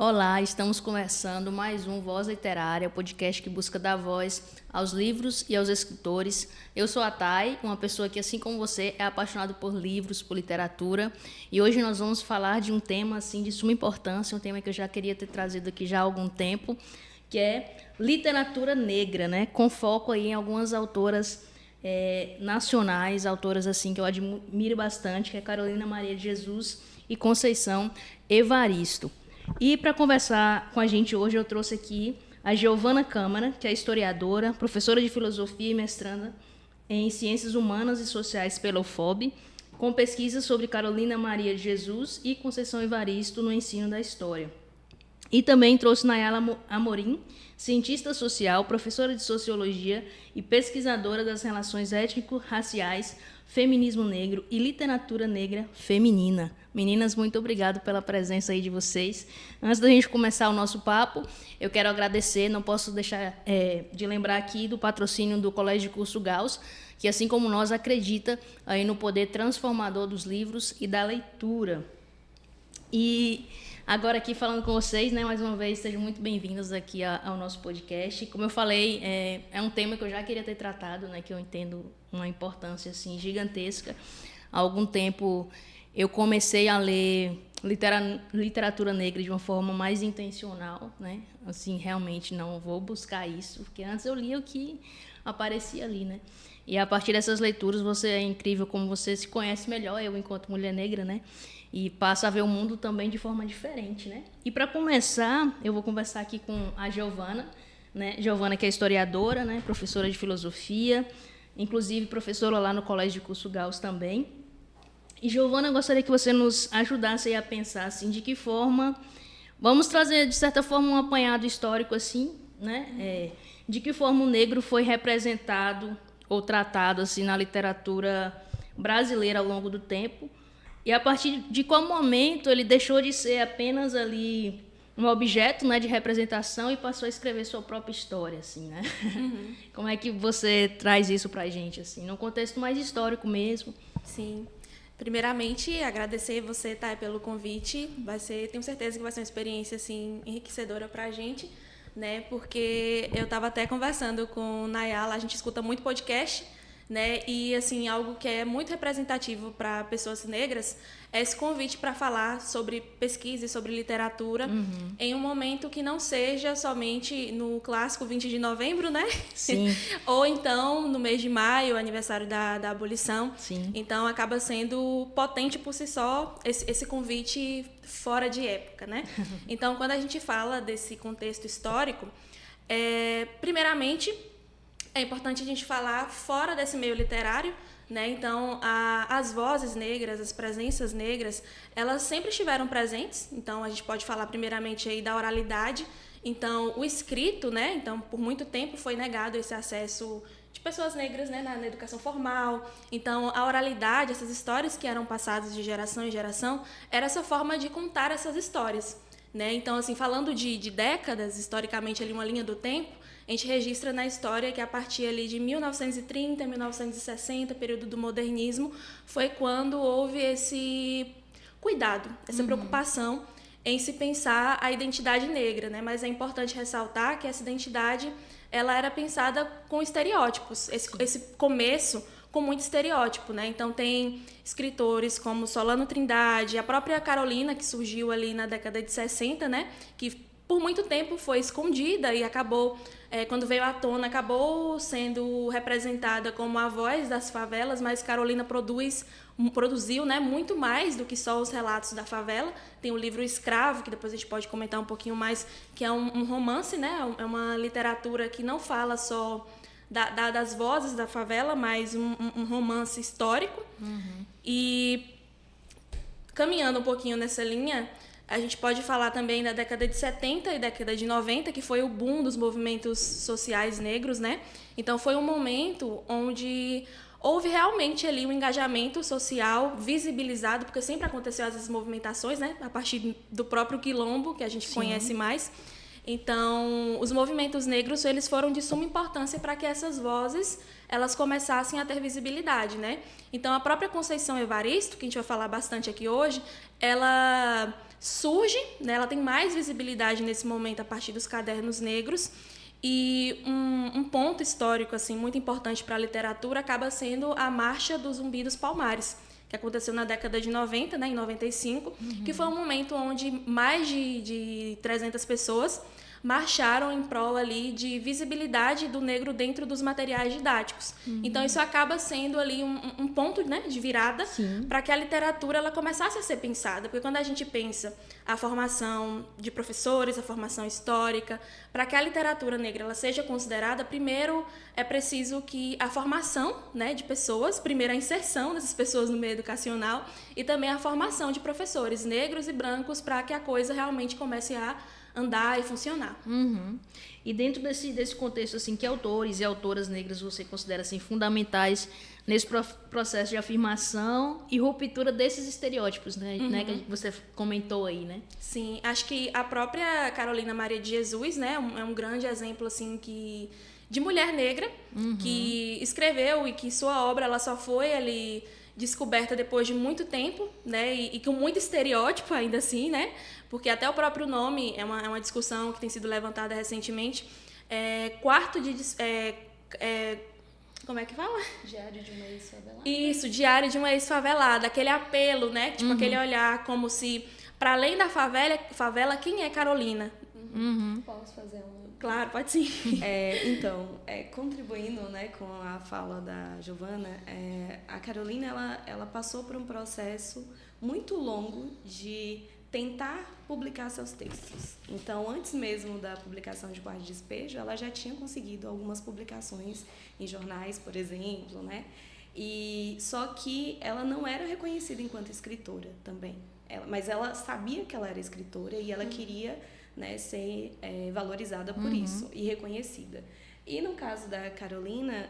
Olá, estamos começando mais um Voz Literária, podcast que busca dar voz aos livros e aos escritores. Eu sou a Thay, uma pessoa que, assim como você, é apaixonada por livros, por literatura. E hoje nós vamos falar de um tema assim, de suma importância, um tema que eu já queria ter trazido aqui já há algum tempo, que é literatura negra, né? Com foco aí em algumas autoras nacionais, autoras assim que eu admiro bastante, que é Carolina Maria de Jesus e Conceição Evaristo. E para conversar com a gente hoje, eu trouxe aqui a Giovana Câmara, que é historiadora, professora de filosofia e mestranda em Ciências Humanas e Sociais pela UFOB, com pesquisas sobre Carolina Maria de Jesus e Conceição Evaristo no ensino da história. E também trouxe Nayala Amorim, cientista social, professora de sociologia e pesquisadora das relações étnico-raciais, feminismo negro e literatura negra feminina. Meninas, muito obrigado pela presença aí de vocês. Antes da gente começar o nosso papo, eu quero agradecer, não posso deixar de lembrar aqui do patrocínio do Colégio de Curso Gauss, que assim como nós acredita aí no poder transformador dos livros e da leitura. E agora aqui falando com vocês, né, mais uma vez, sejam muito bem-vindos aqui ao nosso podcast. Como eu falei, é um tema que eu já queria ter tratado, né, que eu entendo uma importância assim, gigantesca. Há algum tempo eu comecei a ler literatura negra de uma forma mais intencional, né? Assim, realmente não vou buscar isso, porque antes eu lia o que aparecia ali, né? E a partir dessas leituras, é incrível como você se conhece melhor, eu enquanto mulher negra, né? E passa a ver o mundo também de forma diferente, né? E para começar, eu vou conversar aqui com a Giovana, né? Giovana, que é historiadora, né? Professora de filosofia, inclusive professora lá no Colégio de Curso Gauss também. E, Giovana, eu gostaria que você nos ajudasse a pensar assim, de que forma vamos trazer, de certa forma, um apanhado histórico assim, né? De que forma o negro foi representado ou tratado assim na literatura brasileira ao longo do tempo, e a partir de qual momento ele deixou de ser apenas ali um objeto, né, de representação e passou a escrever sua própria história, assim, né? Uhum. Como é que você traz isso para a gente, assim, num contexto mais histórico mesmo? Sim. Primeiramente, agradecer você, Thay, pelo convite. Tenho certeza que vai ser uma experiência assim enriquecedora para a gente, né? Porque eu estava até conversando com Nayala, a gente escuta muito podcast, né? E assim, algo que é muito representativo para pessoas negras é esse convite para falar sobre pesquisa e sobre literatura em um momento que não seja somente no clássico 20 de novembro, né? Sim. Ou então no mês de maio, aniversário da abolição. Sim. Então acaba sendo potente por si só esse convite fora de época, né? Então, quando a gente fala desse contexto histórico, primeiramente é importante a gente falar fora desse meio literário, né? Então, as vozes negras, as presenças negras, elas sempre estiveram presentes. Então, a gente pode falar primeiramente aí da oralidade. Então, o escrito, né? Então, por muito tempo foi negado esse acesso de pessoas negras, né, na educação formal. Então, a oralidade, essas histórias que eram passadas de geração em geração, era essa forma de contar essas histórias, né? Então, assim, falando de décadas, historicamente, ali uma linha do tempo, a gente registra na história que a partir ali de 1930, 1960, período do modernismo, foi quando houve esse cuidado, essa preocupação em se pensar a identidade negra, né? Mas é importante ressaltar que essa identidade ela era pensada com estereótipos, esse começo com muito estereótipo, né? Então tem escritores como Solano Trindade, a própria Carolina, que surgiu ali na década de 60, né? Que por muito tempo foi escondida e acabou, quando veio à tona, acabou sendo representada como a voz das favelas, mas Carolina produziu, né, muito mais do que só os relatos da favela. Tem o livro Escravo, que depois a gente pode comentar um pouquinho mais, que é um romance, né? É uma literatura que não fala só das vozes da favela, mas um romance histórico. E caminhando um pouquinho nessa linha, a gente pode falar também da década de 70 e década de 90, que foi o boom dos movimentos sociais negros, né? Então foi um momento onde houve realmente ali um engajamento social visibilizado, porque sempre aconteceu essas movimentações, né? A partir do próprio quilombo, que a gente conhece mais. Então, os movimentos negros, eles foram de suma importância para que essas vozes elas começassem a ter visibilidade, né? Então, a própria Conceição Evaristo, que a gente vai falar bastante aqui hoje, ela surge, né, ela tem mais visibilidade nesse momento a partir dos cadernos negros. E um ponto histórico assim muito importante para a literatura acaba sendo a Marcha do Zumbi dos Palmares, que aconteceu na década de 90, né, em 95, que foi um momento onde mais de 300 pessoas marcharam em prol ali de visibilidade do negro dentro dos materiais didáticos. Então isso acaba sendo ali um ponto, né, de virada para que a literatura ela começasse a ser pensada, porque quando a gente pensa a formação de professores, a formação histórica, para que a literatura negra ela seja considerada, primeiro é preciso que a formação, né, de pessoas, primeiro a inserção dessas pessoas no meio educacional e também a formação de professores negros e brancos para que a coisa realmente comece a andar e funcionar. E dentro desse contexto, assim, que autores e autoras negras você considera assim, fundamentais nesse processo de afirmação e ruptura desses estereótipos, né, que você comentou aí, né? Sim, acho que a própria Carolina Maria de Jesus, né, é um grande exemplo assim de mulher negra que escreveu e que sua obra ela só foi ali descoberta depois de muito tempo, né, e com muito estereótipo ainda assim, né, porque até o próprio nome é uma discussão que tem sido levantada recentemente. Como é que fala? Diário de uma ex-favelada. Isso, Diário de uma ex-favelada, aquele apelo, né, tipo aquele olhar como se para além da favela, quem é Carolina? Posso fazer um... Claro, pode sim. Então, contribuindo, né, com a fala da Giovana, a Carolina ela passou por um processo muito longo de tentar publicar seus textos. Então, antes mesmo da publicação de Quarto de Despejo, ela já tinha conseguido algumas publicações em jornais, por exemplo, né? E só que ela não era reconhecida enquanto escritora também. Mas ela sabia que ela era escritora e ela queria, né, ser valorizada por isso e reconhecida. E no caso da Carolina,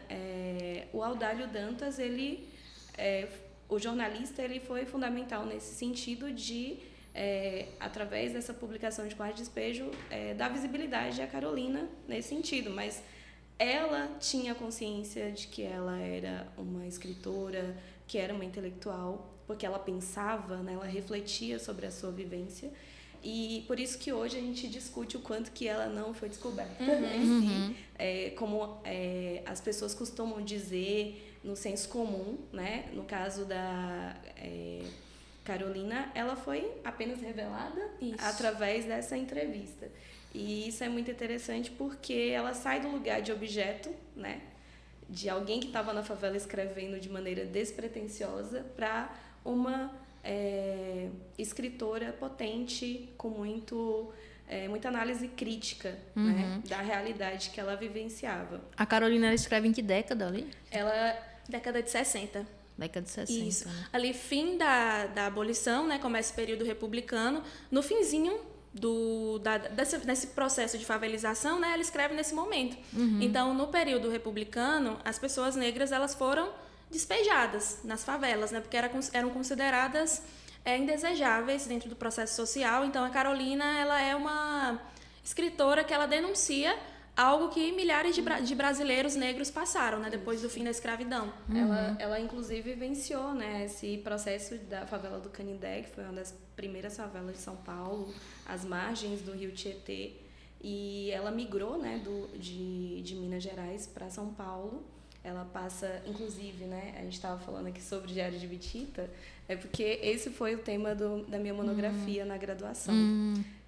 o Audálio Dantas, o jornalista, ele foi fundamental nesse sentido de, através dessa publicação de Quarto de Despejo, dar visibilidade à Carolina nesse sentido. Mas ela tinha consciência de que ela era uma escritora, que era uma intelectual, porque ela pensava, né, ela refletia sobre a sua vivência. E por isso que hoje a gente discute o quanto que ela não foi descoberta. Como as pessoas costumam dizer no senso comum, né? No caso da Carolina, ela foi apenas revelada através dessa entrevista. E isso é muito interessante porque ela sai do lugar de objeto, né, de alguém que estava na favela escrevendo de maneira despretensiosa para uma escritora potente, com muita análise crítica, né, da realidade que ela vivenciava. A Carolina ela escreve em que década ali? Década de 60. Década de 60. Isso. Né? Ali, fim da abolição, né, começa o período republicano. No finzinho desse processo de favelização, né, ela escreve nesse momento. Então, no período republicano, as pessoas negras elas foram despejadas nas favelas, né, porque eram consideradas indesejáveis dentro do processo social. Então, a Carolina ela é uma escritora que ela denuncia algo que milhares de brasileiros negros passaram, né, depois do fim da escravidão. Ela inclusive venciou, né, esse processo da favela do Canindé, que foi uma das primeiras favelas de São Paulo, às margens do rio Tietê, e ela migrou, né, de Minas Gerais para São Paulo. Ela passa, inclusive, né, a gente estava falando aqui sobre o Diário de Bitita, porque esse foi o tema da minha monografia na graduação.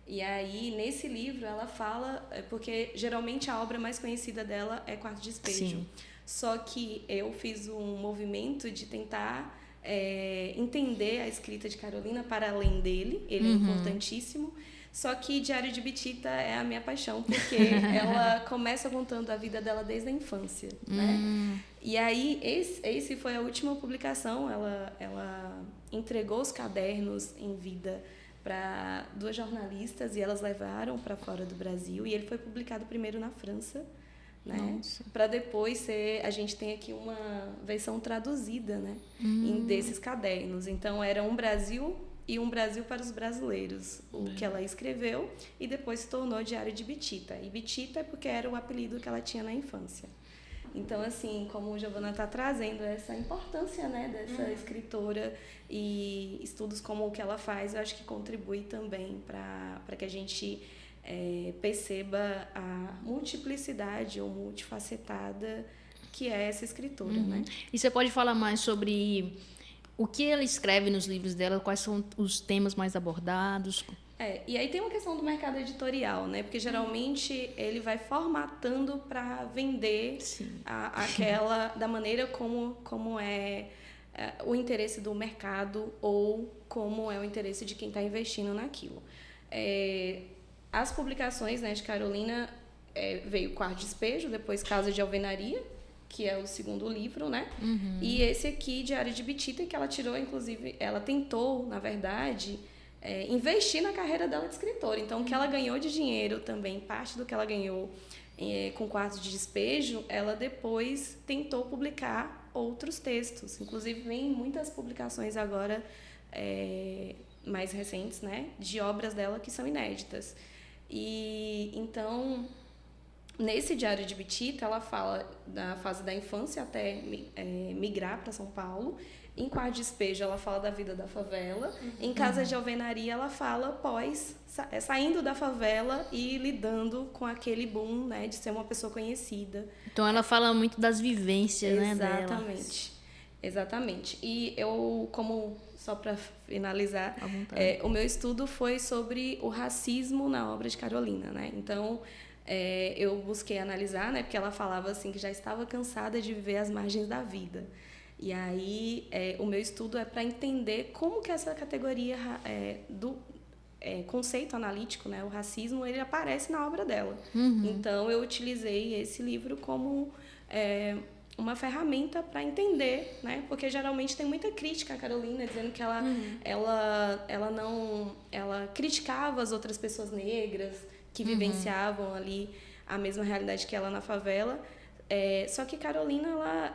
E aí, nesse livro, ela fala, porque geralmente a obra mais conhecida dela é Quarto de Despejo. Sim. Só que eu fiz um movimento de tentar entender a escrita de Carolina para além dele, ele é importantíssimo. Só que Diário de Bitita é a minha paixão, porque ela começa contando a vida dela desde a infância, né? E aí, esse foi a última publicação, ela entregou os cadernos em vida para 2 jornalistas e elas levaram para fora do Brasil, e ele foi publicado primeiro na França, né? Para depois a gente tem aqui uma versão traduzida, né? Desses cadernos. Então era um Brasil e um Brasil para os brasileiros, o que ela escreveu, e depois se tornou Diário de Bitita. E Bitita é porque era o apelido que ela tinha na infância. Então, assim, como a Giovana está trazendo essa importância, né, dessa escritora e estudos como o que ela faz, eu acho que contribui também para que a gente perceba a multiplicidade ou multifacetada que é essa escritora, né? E você pode falar mais sobre o que ela escreve nos livros dela, quais são os temas mais abordados? E aí tem uma questão do mercado editorial, né? Porque geralmente ele vai formatando para vender aquela da maneira como é o interesse do mercado ou como é o interesse de quem está investindo naquilo. As publicações, né, de Carolina veio Quarto Despejo, depois Casa de Alvenaria, que é o segundo livro, né? E esse aqui, Diário de Bitita, que ela tirou, inclusive, ela tentou, na verdade, investir na carreira dela de escritora. Então, o que ela ganhou de dinheiro também, parte do que ela ganhou com Quarto de Despejo, ela depois tentou publicar outros textos. Inclusive, vem muitas publicações agora mais recentes, né? De obras dela que são inéditas. E, então... Nesse Diário de Bitita, ela fala da fase da infância até migrar para São Paulo. Em Quarto Despejo, ela fala da vida da favela. Em Casa de Alvenaria, ela fala saindo da favela e lidando com aquele boom, né, de ser uma pessoa conhecida. Então, ela fala muito das vivências, né, dela. Exatamente. E eu, só para finalizar, o meu estudo foi sobre o racismo na obra de Carolina, né? Então... eu busquei analisar, né, porque ela falava assim que já estava cansada de viver às margens da vida. E aí o meu estudo é para entender como que essa categoria do conceito analítico, né, o racismo, ele aparece na obra dela. Então eu utilizei esse livro como uma ferramenta para entender, né, porque geralmente tem muita crítica a Carolina dizendo que ela criticava as outras pessoas negras que vivenciavam ali a mesma realidade que ela na favela. Só que Carolina,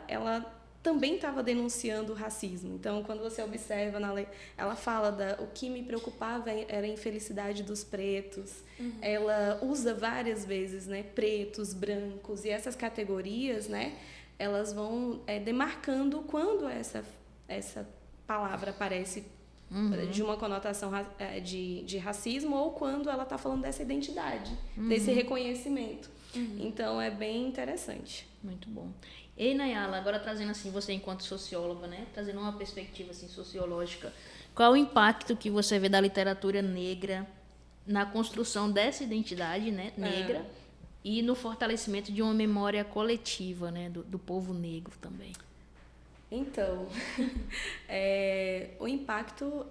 ela também estava denunciando o racismo. Então, quando você observa na lei, ela fala o que me preocupava era a infelicidade dos pretos. Ela usa várias vezes, né, pretos, brancos, e essas categorias, né, elas vão demarcando quando essa palavra aparece de uma conotação de racismo ou quando ela está falando dessa identidade, desse reconhecimento. Então, é bem interessante. Muito bom. E, Nayala, agora trazendo assim, você enquanto socióloga, né, trazendo uma perspectiva assim, sociológica, qual o impacto que você vê da literatura negra na construção dessa identidade, né, negra e no fortalecimento de uma memória coletiva, né, do povo negro também? Então, o impacto,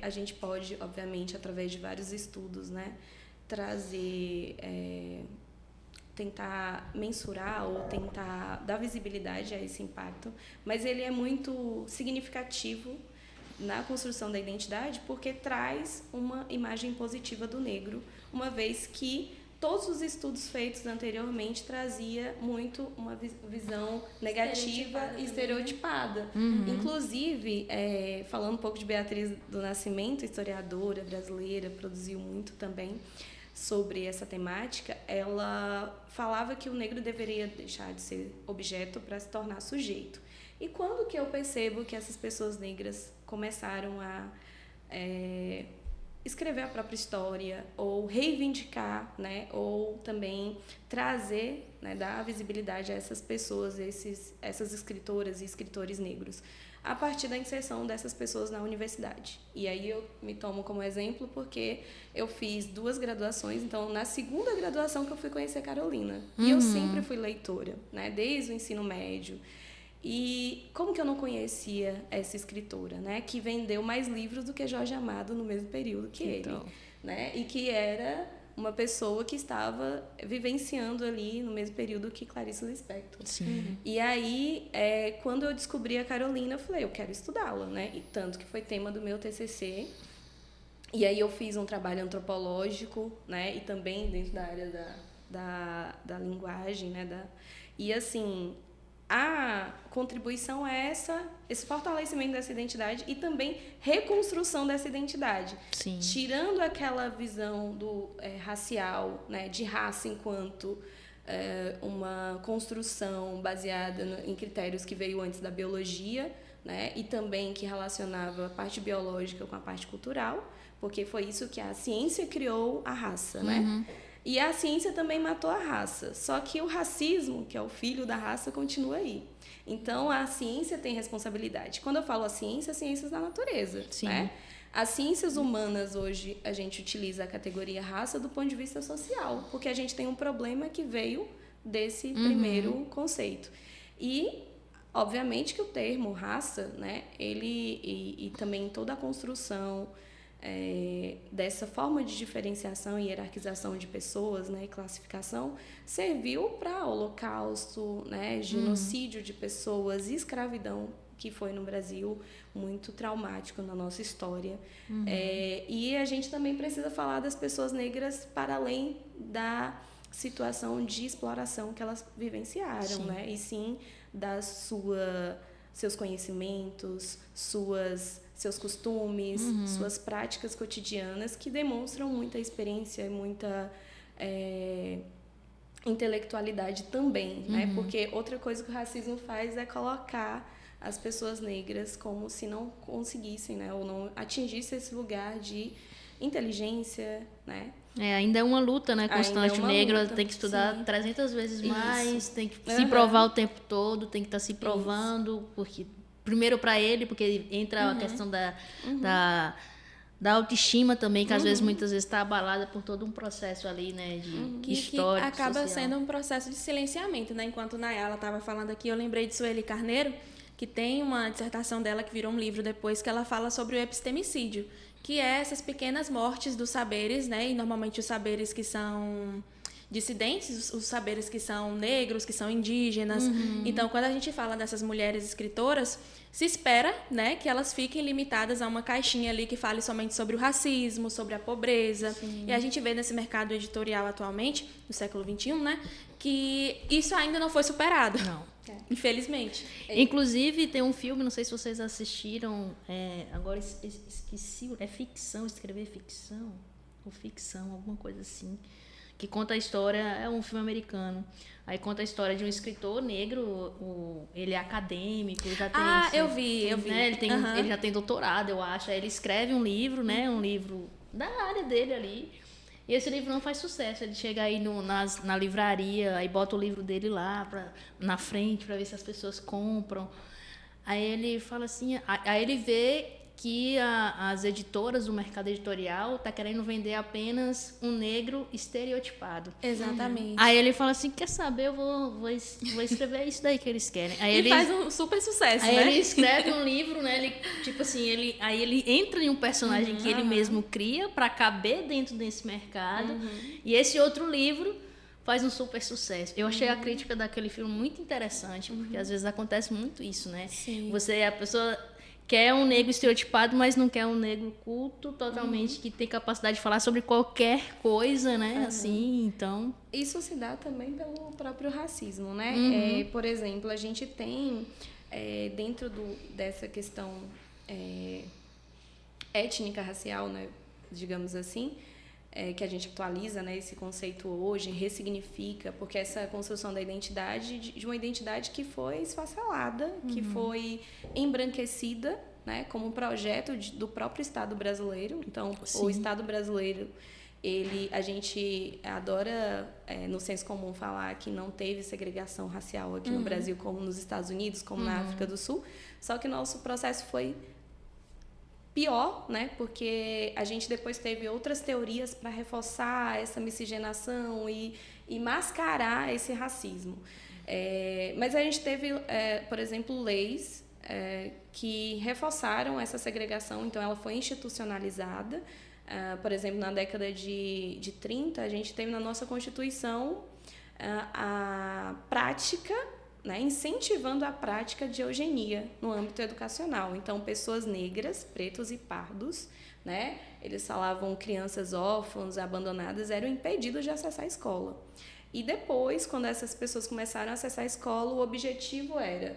a gente pode, obviamente, através de vários estudos, né, trazer, tentar mensurar ou tentar dar visibilidade a esse impacto, mas ele é muito significativo na construção da identidade porque traz uma imagem positiva do negro, uma vez que todos os estudos feitos anteriormente trazia muito uma visão negativa e estereotipada. Inclusive, falando um pouco de Beatriz do Nascimento, historiadora brasileira, produziu muito também sobre essa temática. Ela falava que o negro deveria deixar de ser objeto para se tornar sujeito. E quando que eu percebo que essas pessoas negras começaram a escrever a própria história ou reivindicar, né, ou também trazer, né, dar visibilidade a essas pessoas, essas escritoras e escritores negros, a partir da inserção dessas pessoas na universidade. E aí eu me tomo como exemplo porque eu fiz 2 graduações, então na segunda graduação que eu fui conhecer Carolina. E eu sempre fui leitora, né, desde o ensino médio. E como que eu não conhecia essa escritora, né, que vendeu mais livros do que Jorge Amado no mesmo período que ele, né, e que era uma pessoa que estava vivenciando ali no mesmo período que Clarice Lispector. Sim. E aí, quando eu descobri a Carolina, eu falei, eu quero estudá-la, né, e tanto que foi tema do meu TCC. E aí eu fiz um trabalho antropológico, né, e também dentro da área da linguagem, né, e assim, a contribuição é esse fortalecimento dessa identidade e também reconstrução dessa identidade. Sim. Tirando aquela visão do racial, né, de raça enquanto uma construção baseada em critérios que veio antes da biologia, né? E também que relacionava a parte biológica com a parte cultural, porque foi isso que a ciência criou a raça, né? E a ciência também matou a raça, só que o racismo, que é o filho da raça, continua aí. Então, a ciência tem responsabilidade. Quando eu falo a ciência, ciências da natureza, Sim. né? As ciências humanas, hoje, a gente utiliza a categoria raça do ponto de vista social, porque a gente tem um problema que veio desse primeiro conceito. E, obviamente, que o termo raça, né, ele, e também toda a construção dessa forma de diferenciação e hierarquização de pessoas, né, e classificação, serviu para holocausto, né, genocídio de pessoas e escravidão, que foi no Brasil muito traumático na nossa história. E a gente também precisa falar das pessoas negras para além da situação de exploração que elas vivenciaram, né? E sim seus conhecimentos, seus costumes, suas práticas cotidianas que demonstram muita experiência e muita intelectualidade também, né? Porque outra coisa que o racismo faz é colocar as pessoas negras como se não conseguissem, né? Ou não atingissem esse lugar de inteligência, né? Ainda é uma luta, né, constante. O negro tem que estudar 300 vezes mais, tem que se provar o tempo todo, tem que estar se provando, porque primeiro para ele, porque entra a questão da autoestima também, que às vezes, muitas vezes, está abalada por todo um processo ali, né, de histórico, e que acaba social. sendo um processo de silenciamento, né? Enquanto Nayala estava falando aqui, eu lembrei de Sueli Carneiro, que tem uma dissertação dela que virou um livro depois, que ela fala sobre o epistemicídio, que é essas pequenas mortes dos saberes, né? E normalmente os saberes que são dissidentes, os saberes que são negros, que são indígenas. Então, quando a gente fala dessas mulheres escritoras, se espera, né, que elas fiquem limitadas a uma caixinha ali que fale somente sobre o racismo, sobre a pobreza. Sim. E a gente vê nesse mercado editorial atualmente, no século XXI, né, que isso ainda não foi superado. Não. Infelizmente. Inclusive, tem um filme, não sei se vocês assistiram, agora esqueci, é ficção, escrever ficção, ou ficção, alguma coisa assim, que conta a história, é um filme americano, aí conta a história de um escritor negro, ele é acadêmico, já tem... eu vi. Né, ele já tem doutorado, eu acho, aí ele escreve um livro, né, um livro da área dele ali, e esse livro não faz sucesso. Ele chega aí na livraria, aí bota o livro dele lá na frente para ver se as pessoas compram. Aí ele fala assim, aí ele vê que as editoras do mercado editorial tá querendo vender apenas um negro estereotipado. Exatamente. Aí ele fala assim, quer saber, eu vou escrever isso daí que eles querem. Aí faz um super sucesso, aí né? ele escreve um livro, né? Ele, tipo assim, aí ele entra em um personagem que ele mesmo cria para caber dentro desse mercado. E esse outro livro faz um super sucesso. Eu achei a crítica daquele filme muito interessante, porque às vezes acontece muito isso, né? Sim. A pessoa quer um negro estereotipado, mas não quer um negro culto totalmente, que tem capacidade de falar sobre qualquer coisa, né? Assim, então... Isso se dá também pelo próprio racismo, né? Por exemplo, a gente tem, dentro dessa questão étnica, racial, né? Digamos assim, que a gente atualiza, né, esse conceito hoje, ressignifica, porque essa construção da identidade, de uma identidade que foi esfacelada, que foi embranquecida, né, como um projeto do próprio Estado brasileiro. Então, Sim. o Estado brasileiro, a gente adora, no senso comum, falar que não teve segregação racial aqui no Brasil, como nos Estados Unidos, como na África do Sul, só que nosso processo foi pior, né? Porque a gente depois teve outras teorias para reforçar essa miscigenação e mascarar esse racismo. Mas a gente teve, por exemplo, leis que reforçaram essa segregação, então ela foi institucionalizada. Por exemplo, na década de 30, a gente teve na nossa Constituição a prática, né, incentivando a prática de eugenia no âmbito educacional. Então, pessoas negras, pretos e pardos, né, eles falavam crianças órfãs, abandonadas, eram impedidos de acessar a escola. E depois, quando essas pessoas começaram a acessar a escola, o objetivo era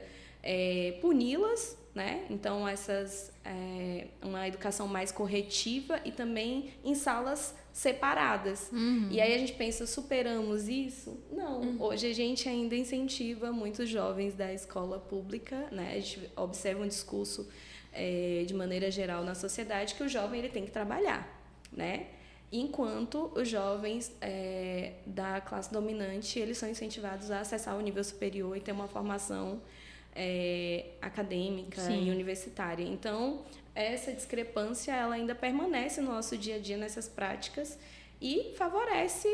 puni-las né? Então, uma educação mais corretiva e também em salas separadas. E aí a gente pensa, superamos isso? Não. Hoje a gente ainda incentiva muitos jovens da escola pública, né? A gente observa um discurso, de maneira geral, na sociedade, que o jovem ele tem que trabalhar, né? Enquanto os jovens da classe dominante, eles são incentivados a acessar o nível superior e ter uma formação acadêmica e universitária. Então, essa discrepância ela ainda permanece no nosso dia a dia nessas práticas e favorece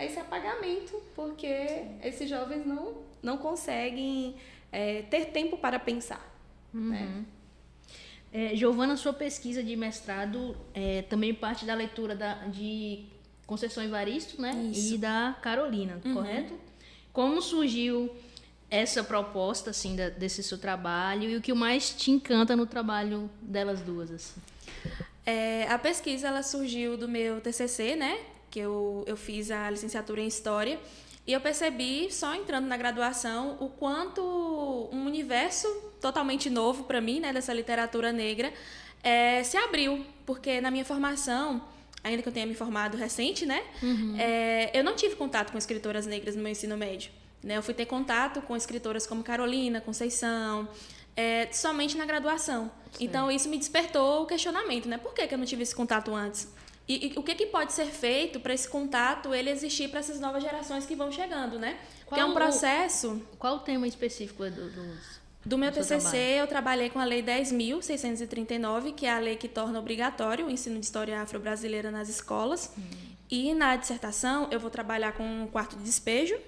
esse apagamento, porque esses jovens não conseguem ter tempo para pensar. Né? Giovana, sua pesquisa de mestrado também parte da leitura de Conceição Evaristo, né? Isso. E da Carolina, correto? Como surgiu essa proposta, assim, desse seu trabalho e o que mais te encanta no trabalho delas duas, assim? A pesquisa ela surgiu do meu TCC, né? Que eu fiz a licenciatura em História. E eu percebi, só entrando na graduação, o quanto um universo totalmente novo para mim, né, dessa literatura negra, se abriu. Porque na minha formação, ainda que eu tenha me formado recente, né, eu não tive contato com escritoras negras no meu ensino médio. Né? Eu fui ter contato com escritoras como Carolina, Conceição, somente na graduação. Sim. Então, isso me despertou o questionamento, né? Por que eu não tive esse contato antes? E o que pode ser feito para esse contato ele existir para essas novas gerações que vão chegando, né? Porque é um processo... Qual o tema específico do meu TCC, eu trabalhei com a Lei 10.639, que é a lei que torna obrigatório o ensino de história afro-brasileira nas escolas. E na dissertação, eu vou trabalhar com o Quarto de Despejo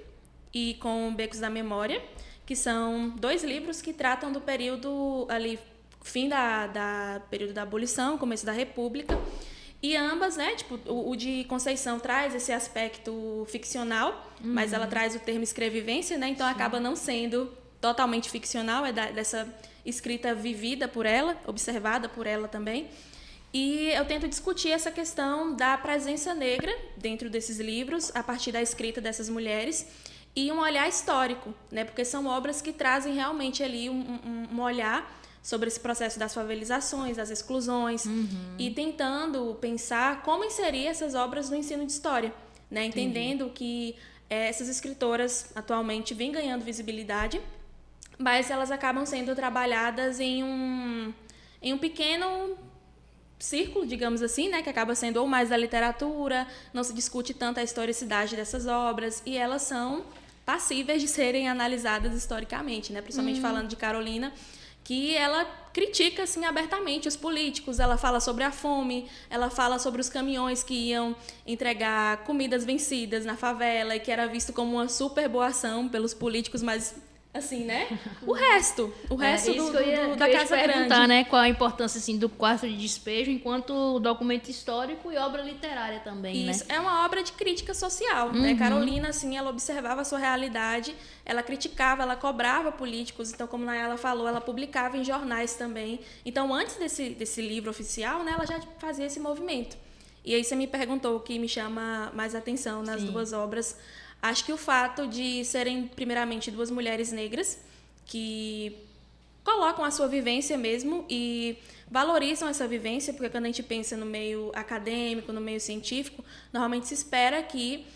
e com Becos da Memória, que são 2 livros que tratam do período ali, fim da período da abolição, começo da República. E ambas, né, tipo, o de Conceição traz esse aspecto ficcional, mas ela traz o termo escrevivência, né, então acaba não sendo totalmente ficcional, dessa escrita vivida por ela, observada por ela também. E eu tento discutir essa questão da presença negra dentro desses livros, a partir da escrita dessas mulheres, e um olhar histórico, né, porque são obras que trazem realmente ali um olhar sobre esse processo das favelizações, das exclusões, e tentando pensar como inserir essas obras no ensino de história, né? Entendendo que essas escritoras atualmente vêm ganhando visibilidade, mas elas acabam sendo trabalhadas em um pequeno círculo, digamos assim, né? Que acaba sendo ou mais da literatura, não se discute tanto a historicidade dessas obras, e elas são passíveis de serem analisadas historicamente, né? Principalmente falando de Carolina, que ela critica assim abertamente os políticos, ela fala sobre a fome, ela fala sobre os caminhões que iam entregar comidas vencidas na favela e que era visto como uma super boa ação pelos políticos, mas assim, né? O resto da Casa Grande, né? Qual a importância assim do Quarto de Despejo enquanto documento histórico e obra literária também, Isso, né? é uma obra de crítica social, né? Carolina, assim, ela observava a sua realidade, ela criticava, ela cobrava políticos, então, como ela falou, ela publicava em jornais também. Então, antes desse livro oficial, né, ela já fazia esse movimento. E aí você me perguntou o que me chama mais atenção nas duas obras. Acho que o fato de serem, primeiramente, 2 mulheres negras que colocam a sua vivência mesmo e valorizam essa vivência, porque quando a gente pensa no meio acadêmico, no meio científico, normalmente se espera que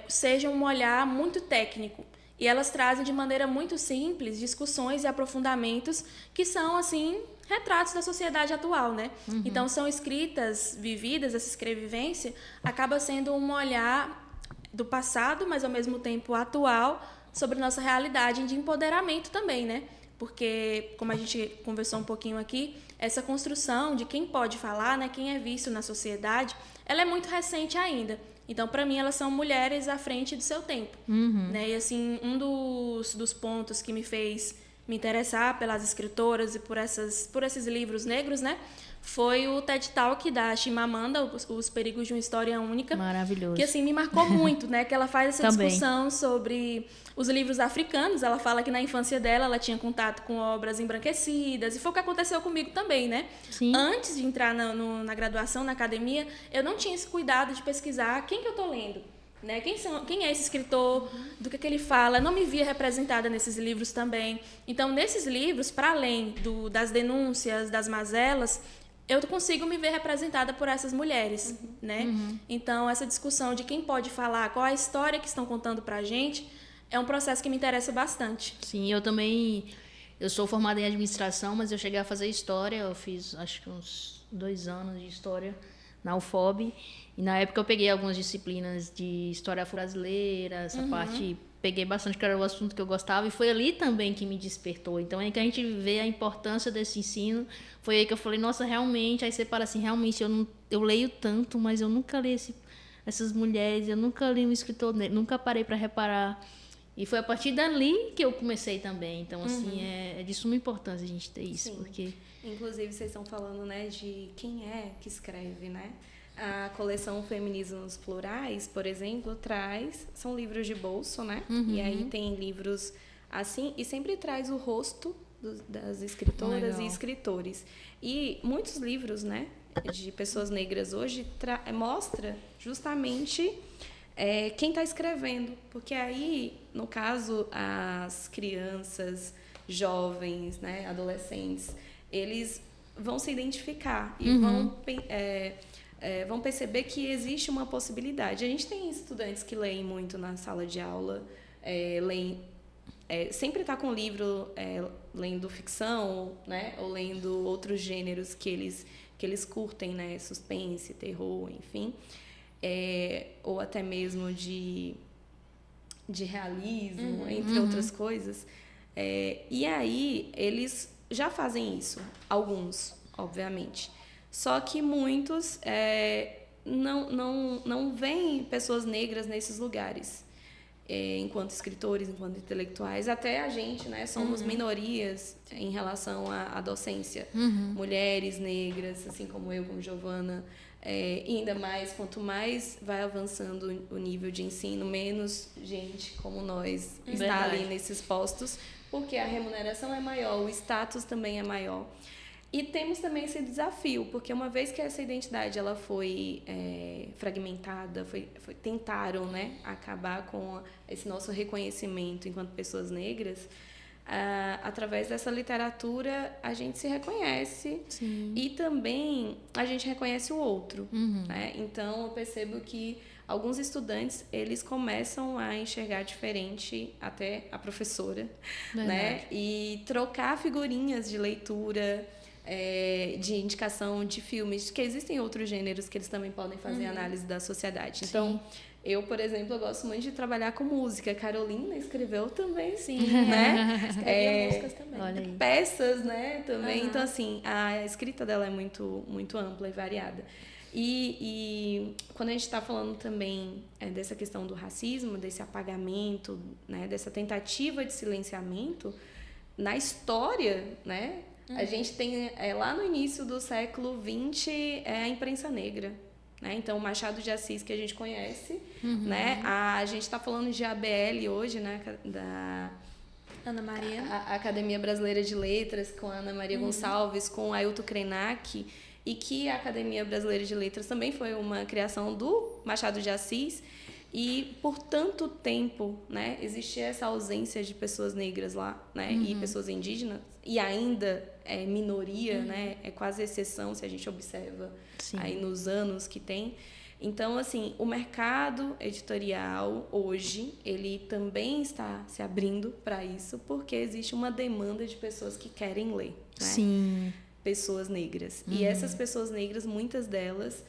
seja um olhar muito técnico. E elas trazem de maneira muito simples discussões e aprofundamentos que são, assim, retratos da sociedade atual, né? Então, são escritas vividas, essa escrevivência acaba sendo um olhar do passado, mas ao mesmo tempo atual, sobre nossa realidade de empoderamento também, né? Porque, como a gente conversou um pouquinho aqui, essa construção de quem pode falar, né, quem é visto na sociedade, ela é muito recente ainda. Então, para mim, elas são mulheres à frente do seu tempo. Né? E, assim, um dos pontos que me fez me interessar pelas escritoras e por esses livros negros, né, foi o TED Talk da Chimamanda, Os Perigos de uma História Única. Maravilhoso. Que, assim, me marcou muito, né? Que ela faz essa Também. discussão sobre os livros africanos. Ela fala que na infância dela, ela tinha contato com obras embranquecidas. E foi o que aconteceu comigo também, né? Sim. Antes de entrar na graduação, na academia, eu não tinha esse cuidado de pesquisar quem que eu tô lendo. né? Quem é esse escritor? Do que ele fala? Não me via representada nesses livros também. Então, nesses livros, para além das denúncias, das mazelas, eu consigo me ver representada por essas mulheres, né? Então, essa discussão de quem pode falar, qual a história que estão contando para a gente, é um processo que me interessa bastante. Sim, eu também... Eu sou formada em administração, mas eu cheguei a fazer história. Eu fiz, acho que uns 2 anos de história na UFOB. E na época eu peguei algumas disciplinas de história brasileira, essa parte... Peguei bastante, que era o assunto que eu gostava. E foi ali também que me despertou. Então, é que a gente vê a importância desse ensino. Foi aí que eu falei, nossa, realmente... Aí você para assim, realmente, eu leio tanto, mas eu nunca li essas mulheres. Eu nunca li um escritor negro. Nunca parei para reparar. E foi a partir dali que eu comecei também. Então, assim, é de suma importância a gente ter isso. Sim. Porque... Inclusive, vocês estão falando, né, de quem é que escreve, né? A coleção Feminismos Plurais, por exemplo, são livros de bolso, né? E aí tem livros assim, e sempre traz o rosto das escritoras e escritores. E muitos livros, né, de pessoas negras hoje mostra justamente... quem está escrevendo, porque aí, no caso, as crianças, jovens, né, adolescentes, eles vão se identificar e vão perceber que existe uma possibilidade. A gente tem estudantes que leem muito na sala de aula, sempre está com o livro lendo ficção, né, ou lendo outros gêneros que eles curtem, né, suspense, terror, enfim. Ou até mesmo de realismo, entre outras coisas. E aí, eles já fazem isso, alguns, obviamente. Só que muitos não veem pessoas negras nesses lugares, enquanto escritores, enquanto intelectuais. Até a gente, né, somos minorias em relação à docência. Mulheres negras, assim como eu, como Giovana... E ainda mais, quanto mais vai avançando o nível de ensino, menos gente como nós está ali nesses postos, porque a remuneração é maior, o status também é maior. E temos também esse desafio, porque uma vez que essa identidade ela foi fragmentada, tentaram, né, acabar com esse nosso reconhecimento enquanto pessoas negras, através dessa literatura a gente se reconhece. Sim. E também a gente reconhece o outro, né? Então eu percebo que alguns estudantes eles começam a enxergar diferente até a professora, né? E trocar figurinhas de leitura, de indicação de filmes, que existem outros gêneros que eles também podem fazer análise da sociedade. Então, eu, por exemplo, eu gosto muito de trabalhar com música. Carolina escreveu também, né? Escrevia músicas também. Peças, né? Também. Então, assim, a escrita dela é muito, muito ampla e variada. E quando a gente está falando também dessa questão do racismo, desse apagamento, né? Dessa tentativa de silenciamento, na história, né? A gente tem, lá no início do século XX, a imprensa negra. Né? Então, o Machado de Assis, que a gente conhece, né? A gente está falando de ABL hoje, né? Da Ana Maria. A Academia Brasileira de Letras, com a Ana Maria Gonçalves, com Ailton Krenak, e que a Academia Brasileira de Letras também foi uma criação do Machado de Assis. E por tanto tempo, né, existia essa ausência de pessoas negras lá, né, e pessoas indígenas, e ainda é minoria, né, é quase exceção se a gente observa aí nos anos que tem. Então, assim, o mercado editorial hoje, ele também está se abrindo para isso, porque existe uma demanda de pessoas que querem ler, né? Sim. Pessoas negras. E essas pessoas negras, muitas delas,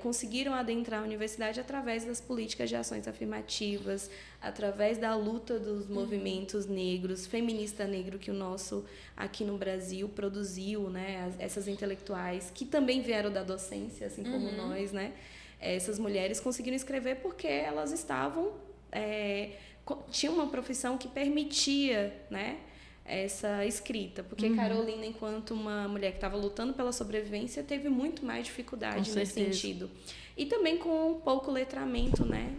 conseguiram adentrar a universidade através das políticas de ações afirmativas, através da luta dos movimentos negros, feminista negro que o nosso aqui no Brasil produziu, né? Essas intelectuais que também vieram da docência, assim como nós, né? Essas mulheres conseguiram escrever porque elas estavam tinham uma profissão que permitia, né, essa escrita, porque Carolina, enquanto uma mulher que estava lutando pela sobrevivência, teve muito mais dificuldade nesse sentido. E também com pouco letramento, né?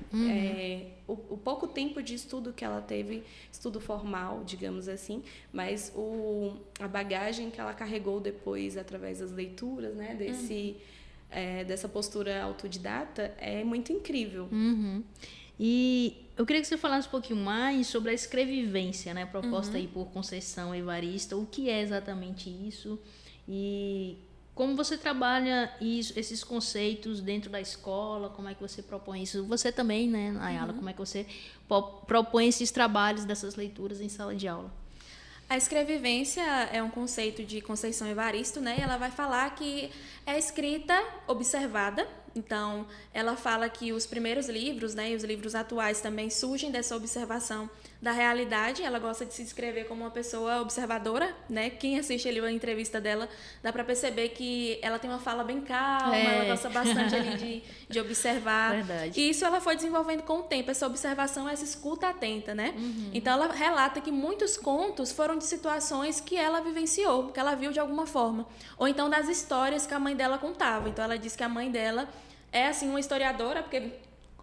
O pouco tempo de estudo que ela teve, estudo formal, digamos assim, mas a bagagem que ela carregou depois através das leituras, né? Dessa postura autodidata é muito incrível. E eu queria que você falasse um pouquinho mais sobre a escrevivência, né, proposta aí por Conceição Evarista. O que é exatamente isso? E como você trabalha isso, esses conceitos dentro da escola? Como é que você propõe isso? Você também, né, Ayala? Como é que você propõe esses trabalhos dessas leituras em sala de aula? A escrevivência é um conceito de Conceição Evaristo, né? E ela vai falar que é escrita observada. Então, ela fala que os primeiros livros, né, e os livros atuais também surgem dessa observação da realidade. Ela gosta de se descrever como uma pessoa observadora, né? Quem assiste ali a entrevista dela dá para perceber que ela tem uma fala bem calma, ela gosta bastante ali de observar. Verdade. E isso ela foi desenvolvendo com o tempo, essa observação, essa escuta atenta, né? Então, ela relata que muitos contos foram de situações que ela vivenciou, que ela viu de alguma forma. Ou então das histórias que a mãe dela contava. Então, ela diz que a mãe dela é, assim, uma historiadora, porque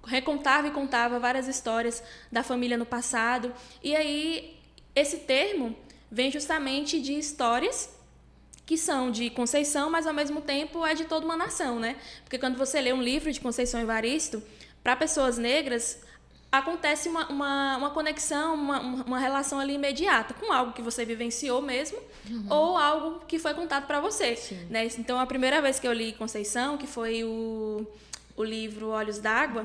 recontava e contava várias histórias da família no passado. E aí, esse termo vem justamente de histórias que são de Conceição, mas ao mesmo tempo é de toda uma nação, né? Porque quando você lê um livro de Conceição Evaristo, para pessoas negras, acontece uma conexão, uma relação ali imediata com algo que você vivenciou mesmo, ou algo que foi contado para você, né? Então, a primeira vez que eu li Conceição, que foi o livro Olhos d'Água,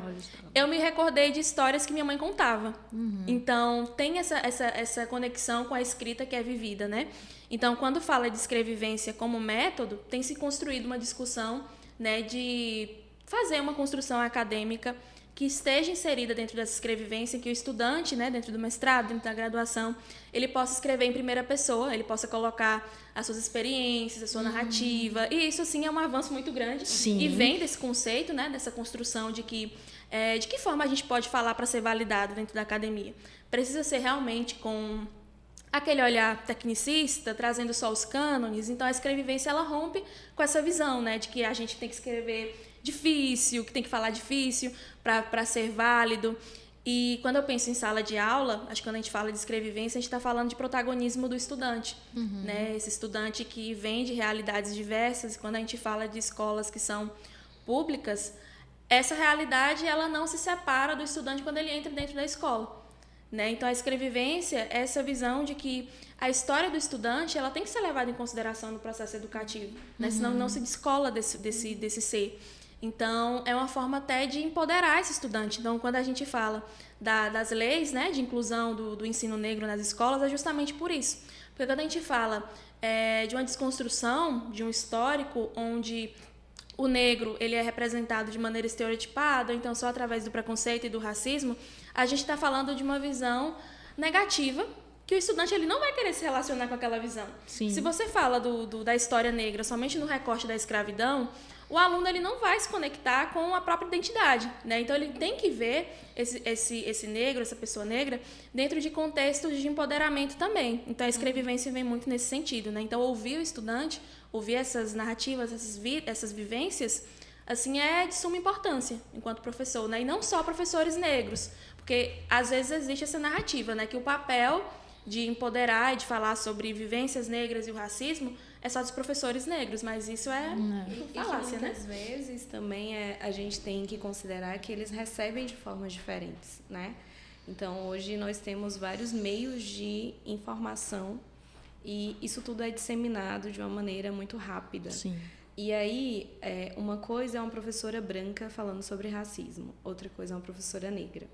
eu me recordei de histórias que minha mãe contava. Então, tem essa conexão com a escrita que é vivida, né? Então, quando fala de escrevivência como método, tem se construído uma discussão, né, de fazer uma construção acadêmica que esteja inserida dentro dessa escrevivência, que o estudante, né, dentro do mestrado, dentro da graduação, ele possa escrever em primeira pessoa, ele possa colocar as suas experiências, a sua narrativa, e isso, assim, é um avanço muito grande. Sim. E vem desse conceito, né, dessa construção de que de que forma a gente pode falar para ser validado dentro da academia. Precisa ser realmente com aquele olhar tecnicista, trazendo só os cânones. Então, a escrevivência, ela rompe com essa visão, né, de que a gente tem que escrever difícil, que tem que falar difícil para ser válido. E quando eu penso em sala de aula, acho que quando a gente fala de escrevivência, a gente está falando de protagonismo do estudante, né? Esse estudante que vem de realidades diversas. E quando a gente fala de escolas que são públicas, essa realidade ela não se separa do estudante quando ele entra dentro da escola, né? Então, a escrevivência é essa visão de que a história do estudante ela tem que ser levada em consideração no processo educativo, né? Senão não se descola desse ser. Então, é uma forma até de empoderar esse estudante. Então, quando a gente fala das leis, né, de inclusão do ensino negro nas escolas, é justamente por isso. Porque quando a gente fala de uma desconstrução, de um histórico onde o negro ele é representado de maneira estereotipada, ou então só através do preconceito e do racismo, a gente está falando de uma visão negativa, que o estudante ele não vai querer se relacionar com aquela visão. Sim. Se você fala da história negra somente no recorte da escravidão, o aluno ele não vai se conectar com a própria identidade, né? Então, ele tem que ver esse negro, essa pessoa negra, dentro de contextos de empoderamento também. Então, a escrevivência vem muito nesse sentido, né? Então, ouvir o estudante, ouvir essas narrativas, essas vivências, assim, é de suma importância enquanto professor, né? E não só professores negros, porque, às vezes, existe essa narrativa, né? Que o papel de empoderar e de falar sobre vivências negras e o racismo é só dos professores negros, mas isso é falácia, né? Muitas vezes também a gente tem que considerar que eles recebem de formas diferentes, né? Então, hoje nós temos vários meios de informação e isso tudo é disseminado de uma maneira muito rápida. Sim. E aí, uma coisa é uma professora branca falando sobre racismo, outra coisa é uma professora negra.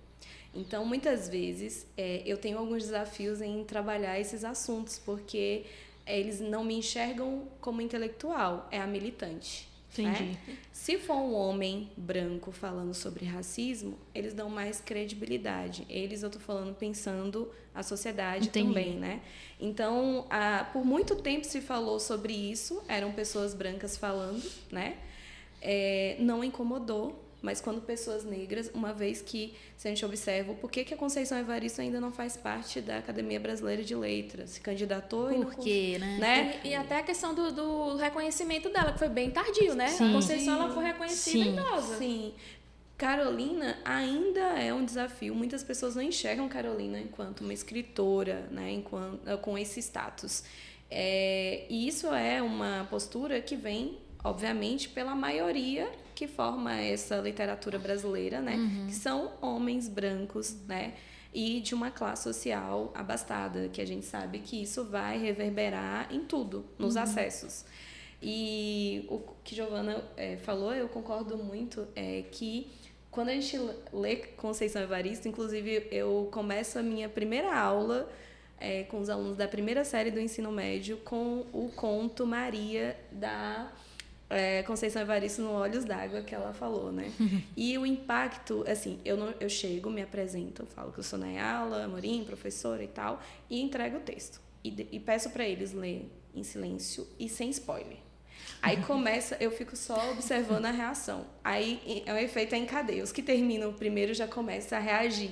Então, muitas vezes, eu tenho alguns desafios em trabalhar esses assuntos, porque eles não me enxergam como intelectual, é a militante. Entendi. Né? Se for um homem branco falando sobre racismo, eles dão mais credibilidade. Eu estou falando pensando a sociedade também, né? Então, por muito tempo se falou sobre isso, eram pessoas brancas falando, né? Não incomodou. Mas quando pessoas negras, uma vez que, se a gente observa, por que a Conceição Evaristo ainda não faz parte da Academia Brasileira de Letras? Se candidatou e não... Por quê, né? E até a questão do reconhecimento dela, que foi bem tardio, né? Sim. A Conceição ela foi reconhecida idosa. Sim. Carolina ainda é um desafio. Muitas pessoas não enxergam Carolina enquanto uma escritora, né? Com esse status. E isso é uma postura que vem, obviamente, pela maioria que forma essa literatura brasileira, né? Que são homens brancos, né? E de uma classe social abastada, que a gente sabe que isso vai reverberar em tudo, nos acessos. E o que Giovana falou, eu concordo muito, que quando a gente lê Conceição Evaristo, inclusive eu começo a minha primeira aula com os alunos da primeira série do ensino médio com o conto Maria da Conceição Evaristo no Olhos d'Água, que ela falou, né? E o impacto, assim, eu chego, me apresento, falo que eu sou Nayala Amorim, professora e tal, e entrego o texto. E peço para eles ler em silêncio e sem spoiler. Aí começa, eu fico só observando a reação. Aí o efeito é em cadeia. Os que terminam primeiro já começam a reagir.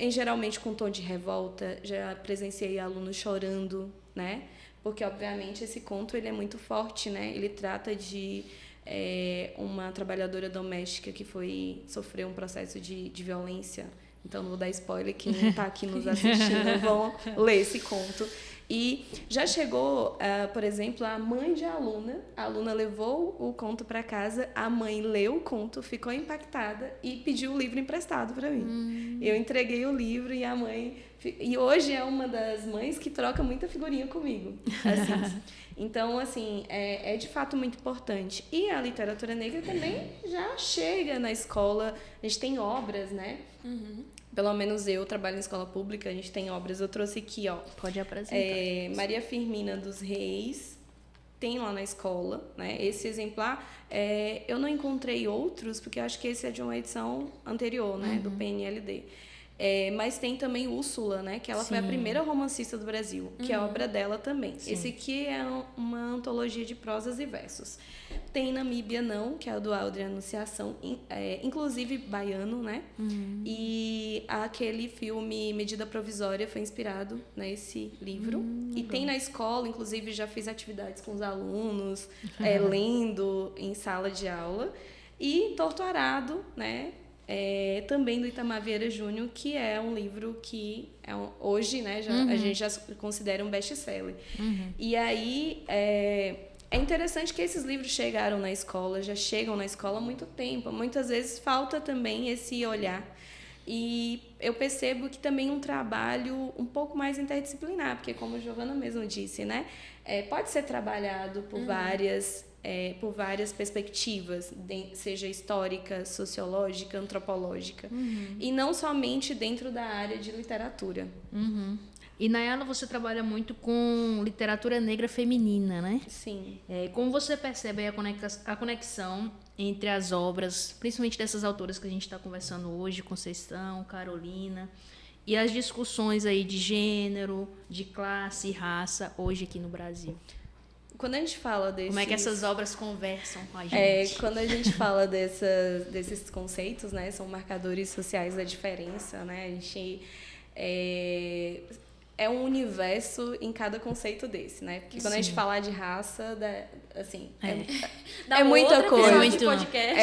Geralmente com tom de revolta, já presenciei alunos chorando, né? Porque, obviamente, esse conto ele é muito forte, né? Ele trata de uma trabalhadora doméstica que sofreu um processo de violência. Então, não vou dar spoiler, quem está aqui nos assistindo vão ler esse conto. E já chegou, por exemplo, a mãe de a aluna levou o conto para casa, a mãe leu o conto, ficou impactada e pediu o livro emprestado para mim. Eu entreguei o livro e a mãe... E hoje é uma das mães que troca muita figurinha comigo. Assim. Então, assim, é de fato muito importante. E a literatura negra também já chega na escola, a gente tem obras, né? Pelo menos eu trabalho em escola pública, a gente tem obras. Eu trouxe aqui, ó. Pode apresentar. Maria Firmina dos Reis, tem lá na escola, né? Esse exemplar, eu não encontrei outros, porque eu acho que esse é de uma edição anterior, né? Do PNLD. Mas tem também Úrsula, né? Que ela foi a primeira romancista do Brasil, que é a obra dela também. Sim. Esse aqui é uma antologia de prosas e versos. Tem Namíbia Não, que é o do Aldrin Anunciação, inclusive baiano, né? E aquele filme Medida Provisória foi inspirado nesse livro. E tem na escola, inclusive já fiz atividades com os alunos, lendo em sala de aula. E Torto Arado, né? Também do Itamar Vieira Júnior, que é um livro que hoje, né, a gente já considera um best-seller. E aí é interessante que esses livros chegaram na escola, já chegam na escola há muito tempo. Muitas vezes falta também esse olhar. E eu percebo que também um trabalho um pouco mais interdisciplinar, porque como a Giovana mesmo disse, né, pode ser trabalhado por várias perspectivas, seja histórica, sociológica, antropológica, e não somente dentro da área de literatura. E, Nayala, você trabalha muito com literatura negra feminina, né? Sim. Como você percebe a conexão entre as obras, principalmente dessas autoras que a gente está conversando hoje, Conceição, Carolina, e as discussões aí de gênero, de classe e raça hoje aqui no Brasil? Quando a gente fala desses... Como é que essas obras conversam com a gente? Quando a gente fala desses conceitos, né, são marcadores sociais da diferença, né? A gente... É um universo em cada conceito desse, né? Porque quando a gente falar de raça, assim, é muita coisa. Muito de podcast.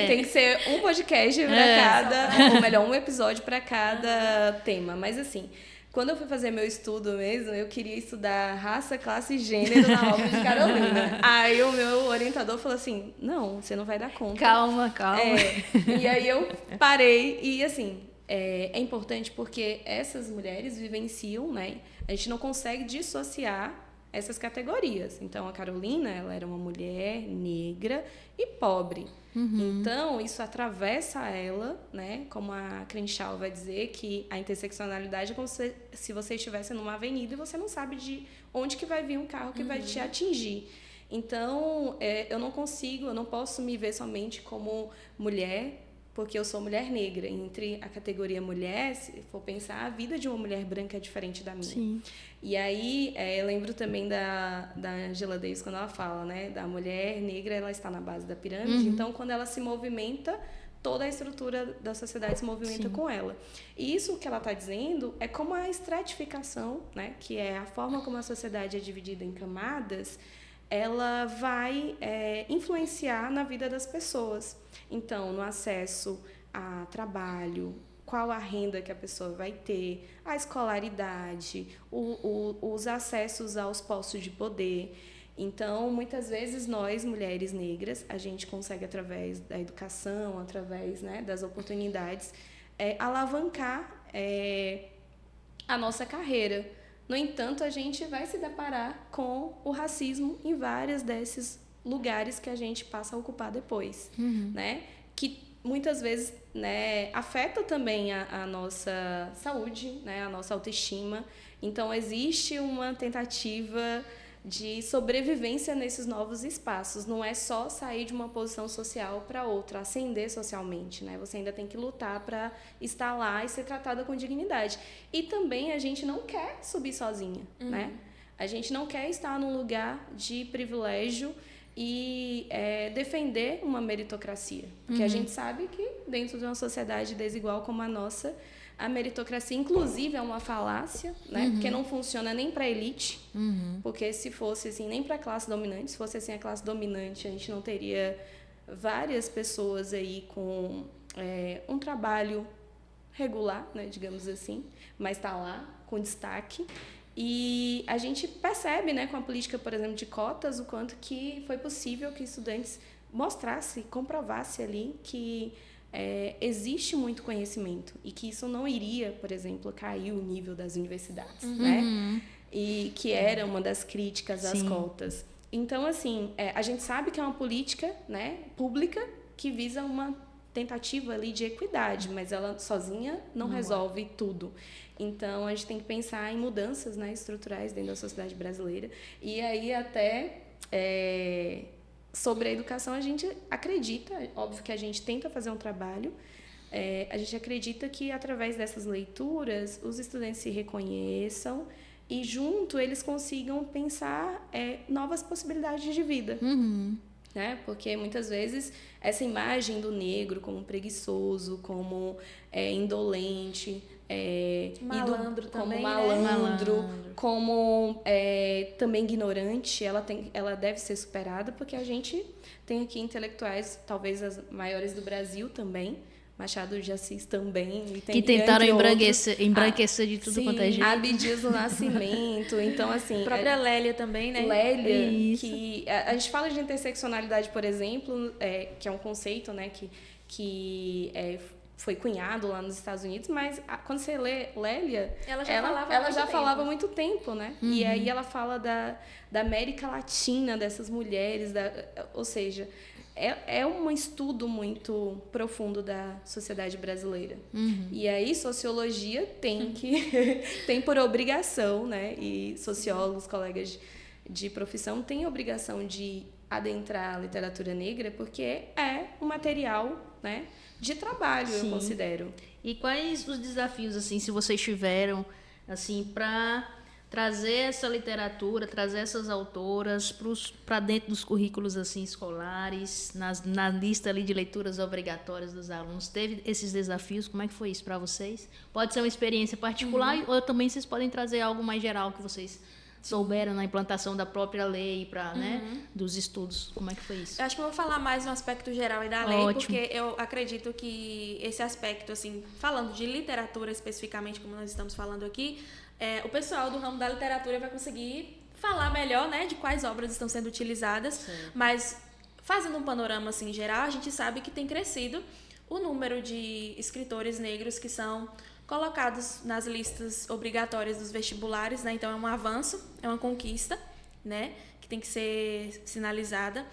Tem que ser um podcast para cada... Ou melhor, um episódio para cada tema. Mas, assim... Quando eu fui fazer meu estudo mesmo, eu queria estudar raça, classe e gênero na obra de Carolina. Aí o meu orientador falou assim, não, você não vai dar conta. Calma. E aí eu parei e, assim, é importante porque essas mulheres vivenciam, né? A gente não consegue dissociar essas categorias. Então, a Carolina, ela era uma mulher negra e pobre. Então, isso atravessa ela, né? Como a Crenshaw vai dizer, que a interseccionalidade é como se você estivesse numa avenida e você não sabe de onde que vai vir um carro que vai te atingir. Então, eu não posso me ver somente como mulher, porque eu sou mulher negra. Entre a categoria mulher, se for pensar, a vida de uma mulher branca é diferente da minha. Sim. E aí, eu lembro também da Angela Davis, quando ela fala, né, da mulher negra, ela está na base da pirâmide. Então, quando ela se movimenta, toda a estrutura da sociedade se movimenta com ela. E isso que ela está dizendo é como a estratificação, né, que é a forma como a sociedade é dividida em camadas, ela vai influenciar na vida das pessoas. Então, no acesso a trabalho, qual a renda que a pessoa vai ter, a escolaridade, os acessos aos postos de poder. Então, muitas vezes, nós, mulheres negras, a gente consegue, através da educação, através, né, das oportunidades, alavancar a nossa carreira. No entanto, a gente vai se deparar com o racismo em vários desses lugares que a gente passa a ocupar depois, né? Que muitas vezes, né, afeta também a nossa saúde, né, a nossa autoestima. Então, existe uma tentativa de sobrevivência nesses novos espaços. Não é só sair de uma posição social para outra, ascender socialmente, né? Você ainda tem que lutar para estar lá e ser tratada com dignidade. E também a gente não quer subir sozinha, né? A gente não quer estar num lugar de privilégio e defender uma meritocracia. Porque a gente sabe que dentro de uma sociedade desigual como a nossa, a meritocracia, inclusive, é uma falácia, né? Porque não funciona nem para a elite. Porque se fosse assim, nem para a classe dominante, se fosse assim a classe dominante, a gente não teria várias pessoas aí com um trabalho regular, né, digamos assim, mas está lá, com destaque. E a gente percebe, né, com a política, por exemplo, de cotas, o quanto que foi possível que estudantes mostrassem, comprovassem ali que existe muito conhecimento e que isso não iria, por exemplo, cair o nível das universidades, né? E que era uma das críticas às cotas. Então, assim, a gente sabe que é uma política, né, pública que visa uma tentativa ali de equidade, mas ela sozinha não resolve tudo. Então, a gente tem que pensar em mudanças, né, estruturais dentro da sociedade brasileira. E aí, até sobre a educação, a gente acredita, óbvio que a gente tenta fazer um trabalho, a gente acredita que, através dessas leituras, os estudantes se reconheçam e, junto, eles consigam pensar novas possibilidades de vida. Né? Porque, muitas vezes, essa imagem do negro como preguiçoso, como indolente, malandro também, como malandro, como também ignorante, ela deve ser superada, porque a gente tem aqui intelectuais, talvez as maiores do Brasil também, Machado de Assis também. Que tentaram embranquecer de tudo quanto é jeito. Abdias do Nascimento. Então, assim... A própria Lélia também, né? Lélia, que... A gente fala de interseccionalidade, por exemplo, que é um conceito, né, que foi cunhado lá nos Estados Unidos, mas quando você lê Lélia, ela já falava há muito tempo, né? E aí ela fala da América Latina, dessas mulheres, ou seja... É um estudo muito profundo da sociedade brasileira. E aí, sociologia tem por obrigação, né? E sociólogos, colegas de profissão, têm a obrigação de adentrar a literatura negra, porque é um material, né, de trabalho, eu considero. E quais os desafios, assim, se vocês tiveram, assim, para trazer essa literatura, trazer essas autoras para dentro dos currículos assim escolares, na lista ali de leituras obrigatórias dos alunos? Teve esses desafios? Como é que foi isso para vocês? Pode ser uma experiência particular ou também vocês podem trazer algo mais geral que vocês souberam na implantação da própria lei, né, dos estudos. Como é que foi isso? Eu acho que eu vou falar mais no aspecto geral e da lei, porque eu acredito que esse aspecto, assim, falando de literatura especificamente, como nós estamos falando aqui, o pessoal do ramo da literatura vai conseguir falar melhor, né, de quais obras estão sendo utilizadas. Sim. Mas, fazendo um panorama assim, geral, a gente sabe que tem crescido o número de escritores negros que são colocados nas listas obrigatórias dos vestibulares, né? Então, é um avanço, é uma conquista, né, que tem que ser sinalizada.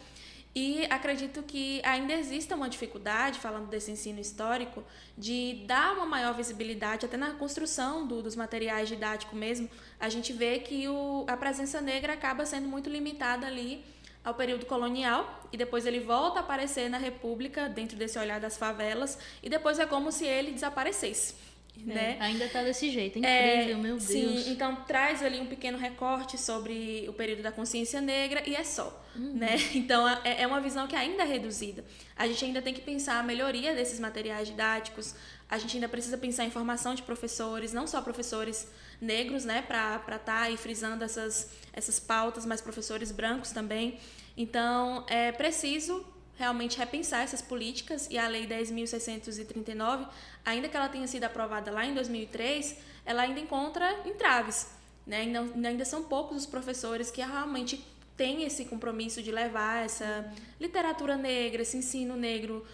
E acredito que ainda exista uma dificuldade, falando desse ensino histórico, de dar uma maior visibilidade, até na construção dos materiais didáticos mesmo. A gente vê que a presença negra acaba sendo muito limitada ali ao período colonial, e depois ele volta a aparecer na República, dentro desse olhar das favelas, e depois é como se ele desaparecesse. Né? Ainda está desse jeito, incrível, meu Deus. Sim, então traz ali um pequeno recorte sobre o período da consciência negra e é só, né? Então é uma visão que ainda é reduzida. A gente ainda tem que pensar a melhoria desses materiais didáticos, a gente ainda precisa pensar em formação de professores, não só professores negros, né, para estar aí frisando essas pautas, mas professores brancos também. Então é preciso realmente repensar essas políticas, e a Lei 10.639, ainda que ela tenha sido aprovada lá em 2003, ela ainda encontra entraves, né? Ainda são poucos os professores que realmente tem esse compromisso de levar essa literatura negra, esse ensino negro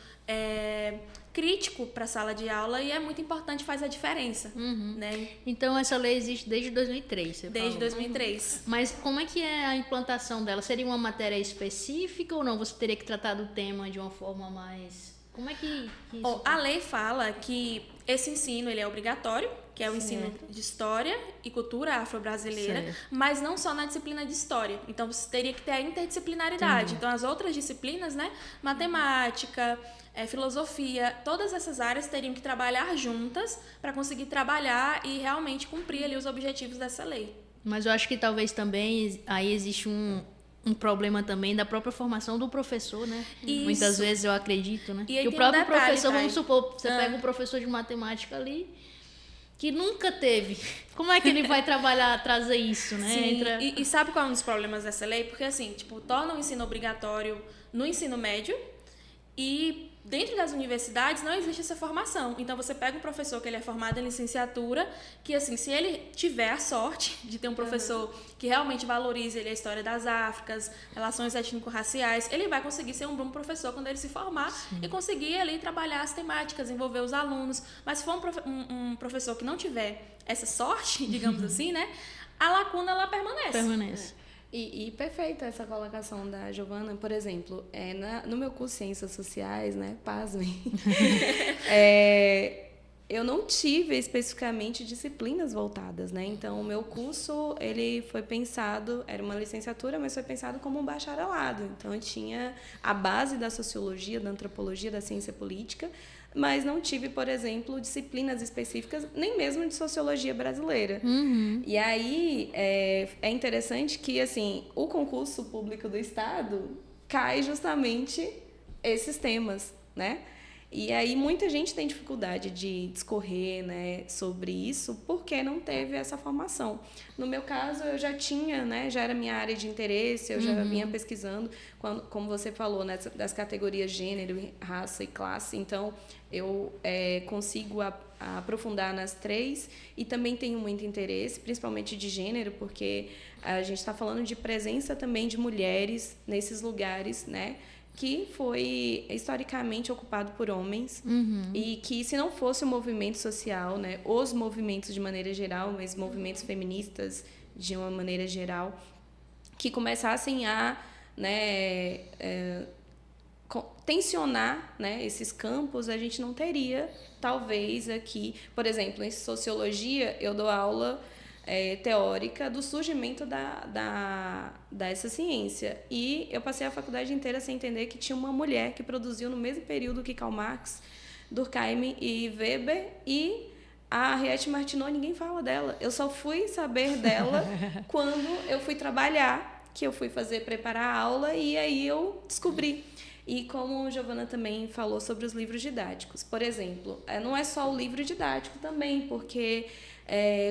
crítico para a sala de aula, e é muito importante, faz a diferença. Né? Então, essa lei existe desde 2003, você Desde falou. 2003. Mas como é que é a implantação dela? Seria uma matéria específica ou não? Você teria que tratar do tema de uma forma mais... Como é que isso... A lei fala que esse ensino ele é obrigatório, que é o ensino de História e Cultura Afro-Brasileira, mas não só na disciplina de História. Então, você teria que ter a interdisciplinaridade. Então, as outras disciplinas, né, matemática, filosofia, todas essas áreas teriam que trabalhar juntas para conseguir trabalhar e realmente cumprir ali os objetivos dessa lei. Mas eu acho que talvez também aí existe um problema também da própria formação do professor, né? Isso. Muitas vezes eu acredito, né? E aí Que o tem próprio um detalhe, professor, Thay. vamos supor, você pega um professor de matemática ali que nunca teve. Como é que ele vai trabalhar, trazer isso, né? Sim, e sabe qual é um dos problemas dessa lei? Porque, assim, tipo, torna o ensino obrigatório no ensino médio e dentro das universidades não existe essa formação. Então, você pega um professor que ele é formado em licenciatura, que, assim, se ele tiver a sorte de ter um professor que realmente valorize a história das Áfricas, relações étnico-raciais, ele vai conseguir ser um bom professor quando ele se formar e conseguir ali trabalhar as temáticas, envolver os alunos. Mas se for um professor que não tiver essa sorte, digamos assim, né, a lacuna, ela permanece. E perfeita essa colocação da Giovana. Por exemplo, no meu curso de Ciências Sociais, né, pasmem, eu não tive especificamente disciplinas voltadas, né? Então, o meu curso, ele foi pensado, era uma licenciatura, mas foi pensado como um bacharelado. Então, eu tinha a base da sociologia, da antropologia, da ciência política, mas não tive, por exemplo, disciplinas específicas, nem mesmo de sociologia brasileira. E aí, é interessante que, assim, o concurso público do Estado cai justamente esses temas, né? E aí muita gente tem dificuldade de discorrer, né, sobre isso porque não teve essa formação. No meu caso, eu já tinha, né, já era minha área de interesse, eu já vinha pesquisando, como você falou, né, das categorias gênero, raça e classe. Então, eu consigo aprofundar nas três e também tenho muito interesse, principalmente de gênero, porque a gente está falando de presença também de mulheres nesses lugares, né, que foi historicamente ocupado por homens e que, se não fosse o movimento social, né, os movimentos de maneira geral, mas movimentos feministas de uma maneira geral, que começassem a, né, tensionar, né, esses campos, a gente não teria, talvez, aqui... Por exemplo, em sociologia, eu dou aula teórica do surgimento dessa ciência. E eu passei a faculdade inteira sem entender que tinha uma mulher que produziu no mesmo período que Karl Marx, Durkheim e Weber, e a Henriette Martineau, ninguém fala dela. Eu só fui saber dela quando eu fui trabalhar, que eu fui preparar a aula, e aí eu descobri. E como a Giovana também falou sobre os livros didáticos. Por exemplo, não é só o livro didático também, porque...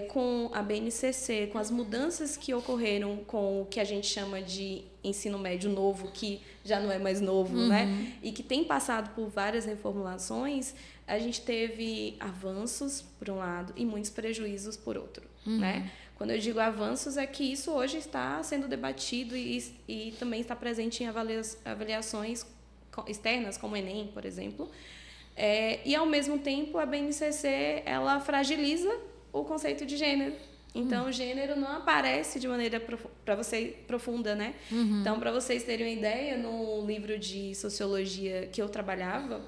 com a BNCC, com as mudanças que ocorreram com o que a gente chama de ensino médio novo, que já não é mais novo, né? E que tem passado por várias reformulações, a gente teve avanços, por um lado, e muitos prejuízos, por outro, né? Quando eu digo avanços, é que isso hoje está sendo debatido e também está presente em avaliações externas, como o Enem, por exemplo. E, ao mesmo tempo, a BNCC, ela fragiliza o conceito de gênero. Então, o gênero não aparece de maneira profunda, né? Então, para vocês terem uma ideia, no livro de sociologia que eu trabalhava,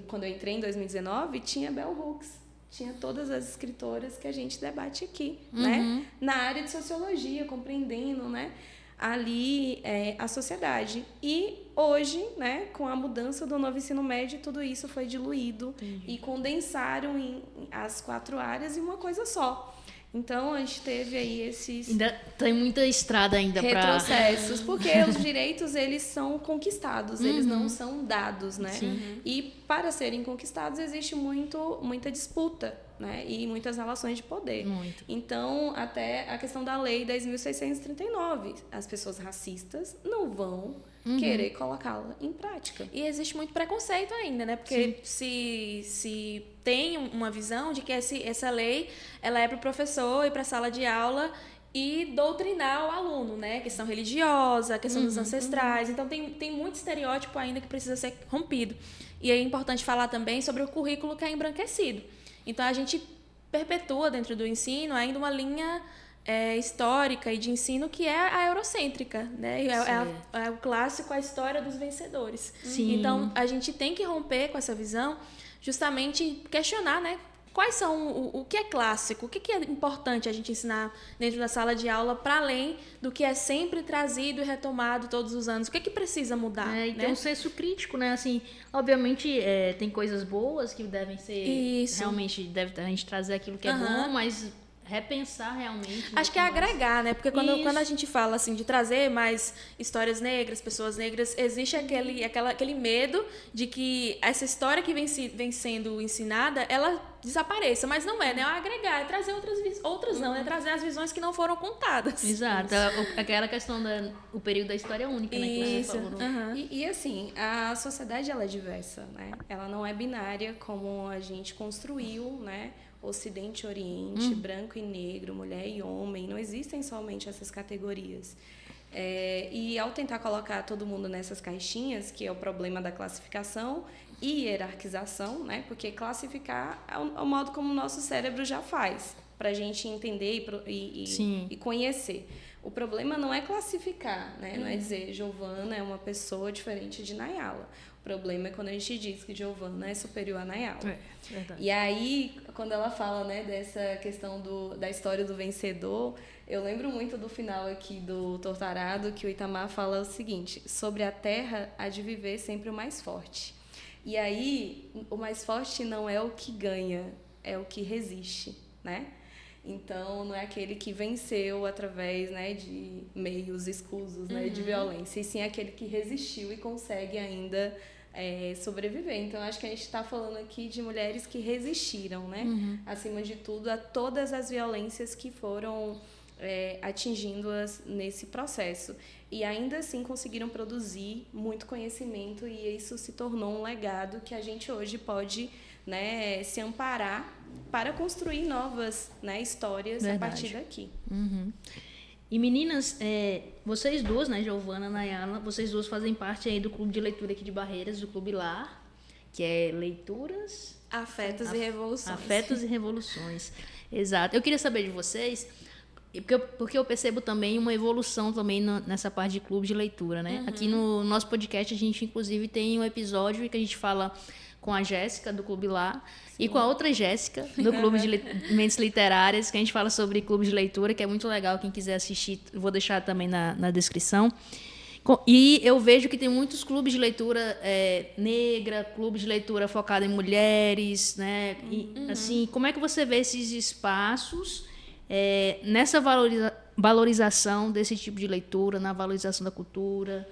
quando eu entrei em 2019, tinha Bell Hooks, tinha todas as escritoras que a gente debate aqui, né? Na área de sociologia, compreendendo, né, ali a sociedade. E hoje, né, com a mudança do novo ensino médio, tudo isso foi diluído. E condensaram as 4 áreas em uma coisa só. Então, a gente teve aí esses... Ainda tem muita estrada ainda para... retrocessos, porque os direitos, eles são conquistados, eles não são dados, né? E, para serem conquistados, existe muita disputa, né? E muitas relações de poder. Então, até a questão da Lei 10.639, as pessoas racistas não vão querer colocá-la em prática. E existe muito preconceito ainda, né? Porque se tem uma visão de que essa lei ela é para o professor e para a sala de aula e doutrinar o aluno, né? A questão religiosa, a questão dos ancestrais. Então, tem muito estereótipo ainda que precisa ser rompido. E é importante falar também sobre o currículo que é embranquecido. Então, a gente perpetua dentro do ensino ainda uma linha histórica e de ensino que é a eurocêntrica, né? É o clássico, a história dos vencedores. Sim. Então, a gente tem que romper com essa visão, justamente questionar, né? Quais são o que é clássico, o que é importante a gente ensinar dentro da sala de aula, para além do que é sempre trazido e retomado todos os anos? O que precisa mudar? E né? tem um senso crítico, né? Assim, obviamente, tem coisas boas que devem ser... Isso. Realmente, deve a gente trazer aquilo que é bom, mas repensar realmente. Acho que é agregar, né? Porque quando a gente fala assim de trazer mais histórias negras, pessoas negras, existe aquele medo de que essa história que vem sendo ensinada, ela desapareça, mas não é, né? É agregar, é trazer outras não, é trazer as visões que não foram contadas. Exato, aquela questão do período da história única, né? Que você falou. E assim, a sociedade ela é diversa, né? Ela não é binária como a gente construiu, né? Ocidente e Oriente, branco e negro, mulher e homem, não existem somente essas categorias. E ao tentar colocar todo mundo nessas caixinhas, que é o problema da classificação e hierarquização, né? Porque classificar é o modo como o nosso cérebro já faz, para a gente entender e conhecer. O problema não é classificar, né? Não é dizer Giovana é uma pessoa diferente de Nayala. O problema é quando a gente diz que Giovana é superior a Nayala. Verdade. E aí, quando ela fala, né, dessa questão da história do vencedor, eu lembro muito do final aqui do Tortarado, que o Itamar fala o seguinte: sobre a terra há de viver sempre o mais forte. E aí, o mais forte não é o que ganha, é o que resiste, né? Então, não é aquele que venceu através, né, de meios escusos, né, de violência, e sim aquele que resistiu e consegue ainda sobreviver. Então, acho que a gente está falando aqui de mulheres que resistiram, né, acima de tudo, a todas as violências que foram atingindo-as nesse processo. E ainda assim conseguiram produzir muito conhecimento, e isso se tornou um legado que a gente hoje pode, né, se amparar para construir novas, né, histórias. Verdade. A partir daqui. E meninas, vocês duas, né, Giovana e Nayala, vocês duas fazem parte aí do clube de leitura aqui de Barreiras, do Clube Lar, que é Leituras... Afetos e Revoluções. Afetos e Revoluções. Exato. Eu queria saber de vocês, porque eu percebo também uma evolução também nessa parte de clube de leitura, né? Aqui no nosso podcast, a gente inclusive tem um episódio que a gente fala com a Jéssica, do Clube Lá, e com a outra Jéssica, do Clube de Mentes Literárias, que a gente fala sobre clube de leitura, que é muito legal. Quem quiser assistir, eu vou deixar também na descrição. E eu vejo que tem muitos clubes de leitura negra, clube de leitura focado em mulheres, né? E, assim, como é que você vê esses espaços nessa valorização desse tipo de leitura, na valorização da cultura?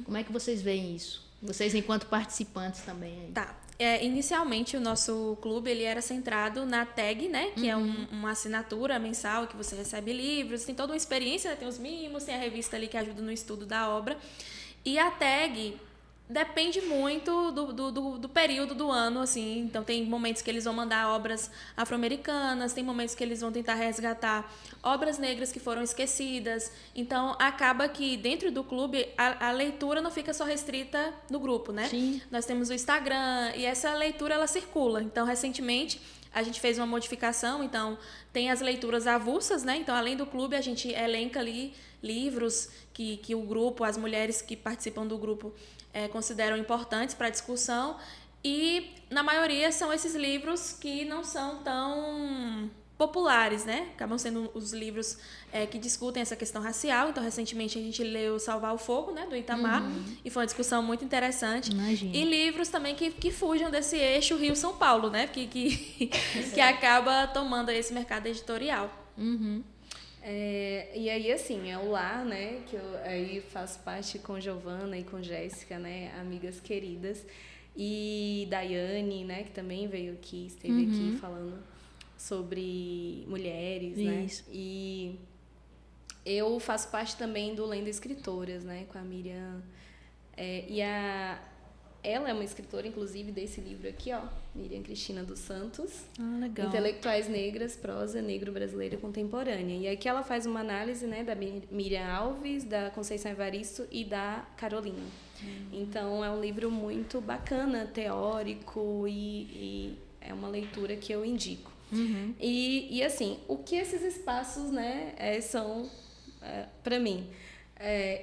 Como é que vocês veem isso? Vocês, enquanto participantes também. Aí. Tá. Inicialmente, o nosso clube ele era centrado na tag, né? Que é uma assinatura mensal que você recebe livros, tem toda uma experiência, né? Tem os mimos, tem a revista ali que ajuda no estudo da obra. E a tag depende muito do período do ano, assim. Então, tem momentos que eles vão mandar obras afro-americanas, tem momentos que eles vão tentar resgatar obras negras que foram esquecidas. Então, acaba que dentro do clube, a leitura não fica só restrita no grupo, né? Sim. Nós temos o Instagram e essa leitura, ela circula. Então, recentemente, a gente fez uma modificação. Então, tem as leituras avulsas, né? Então, além do clube, a gente elenca ali livros que o grupo, as mulheres que participam do grupo, consideram importantes para a discussão, e na maioria são esses livros que não são tão populares, né? Acabam sendo os livros que discutem essa questão racial. Então, recentemente a gente leu Salvar o Fogo, né, do Itamar, e foi uma discussão muito interessante. Imagina. E livros também que fujam desse eixo Rio-São Paulo, né? Que acaba tomando esse mercado editorial. E aí, assim, é o Lar, né, que eu aí faço parte com Giovana e com Jéssica, né, amigas queridas, e Daiane, né, que também veio aqui, esteve aqui falando sobre mulheres, Isso. né, e eu faço parte também do Lendo Escritoras, né, com a Miriam, ela é uma escritora, inclusive, desse livro aqui, ó, Miriam Cristina dos Santos. Legal. Intelectuais Negras, Prosa Negro-Brasileira Contemporânea. E aqui ela faz uma análise, né, da Miriam Alves, da Conceição Evaristo e da Carolina. Então, é um livro muito bacana, teórico, e é uma leitura que eu indico. E assim, o que esses espaços, né, são para mim?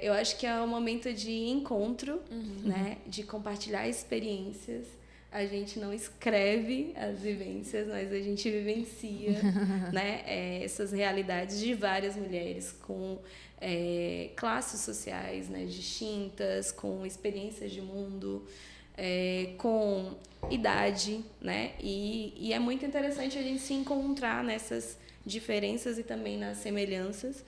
Eu acho que é um momento de encontro, né, de compartilhar experiências. A gente não escreve as vivências, mas a gente vivencia, né, essas realidades de várias mulheres com classes sociais, né, distintas, com experiências de mundo, com idade, né? E é muito interessante a gente se encontrar nessas diferenças e também nas semelhanças.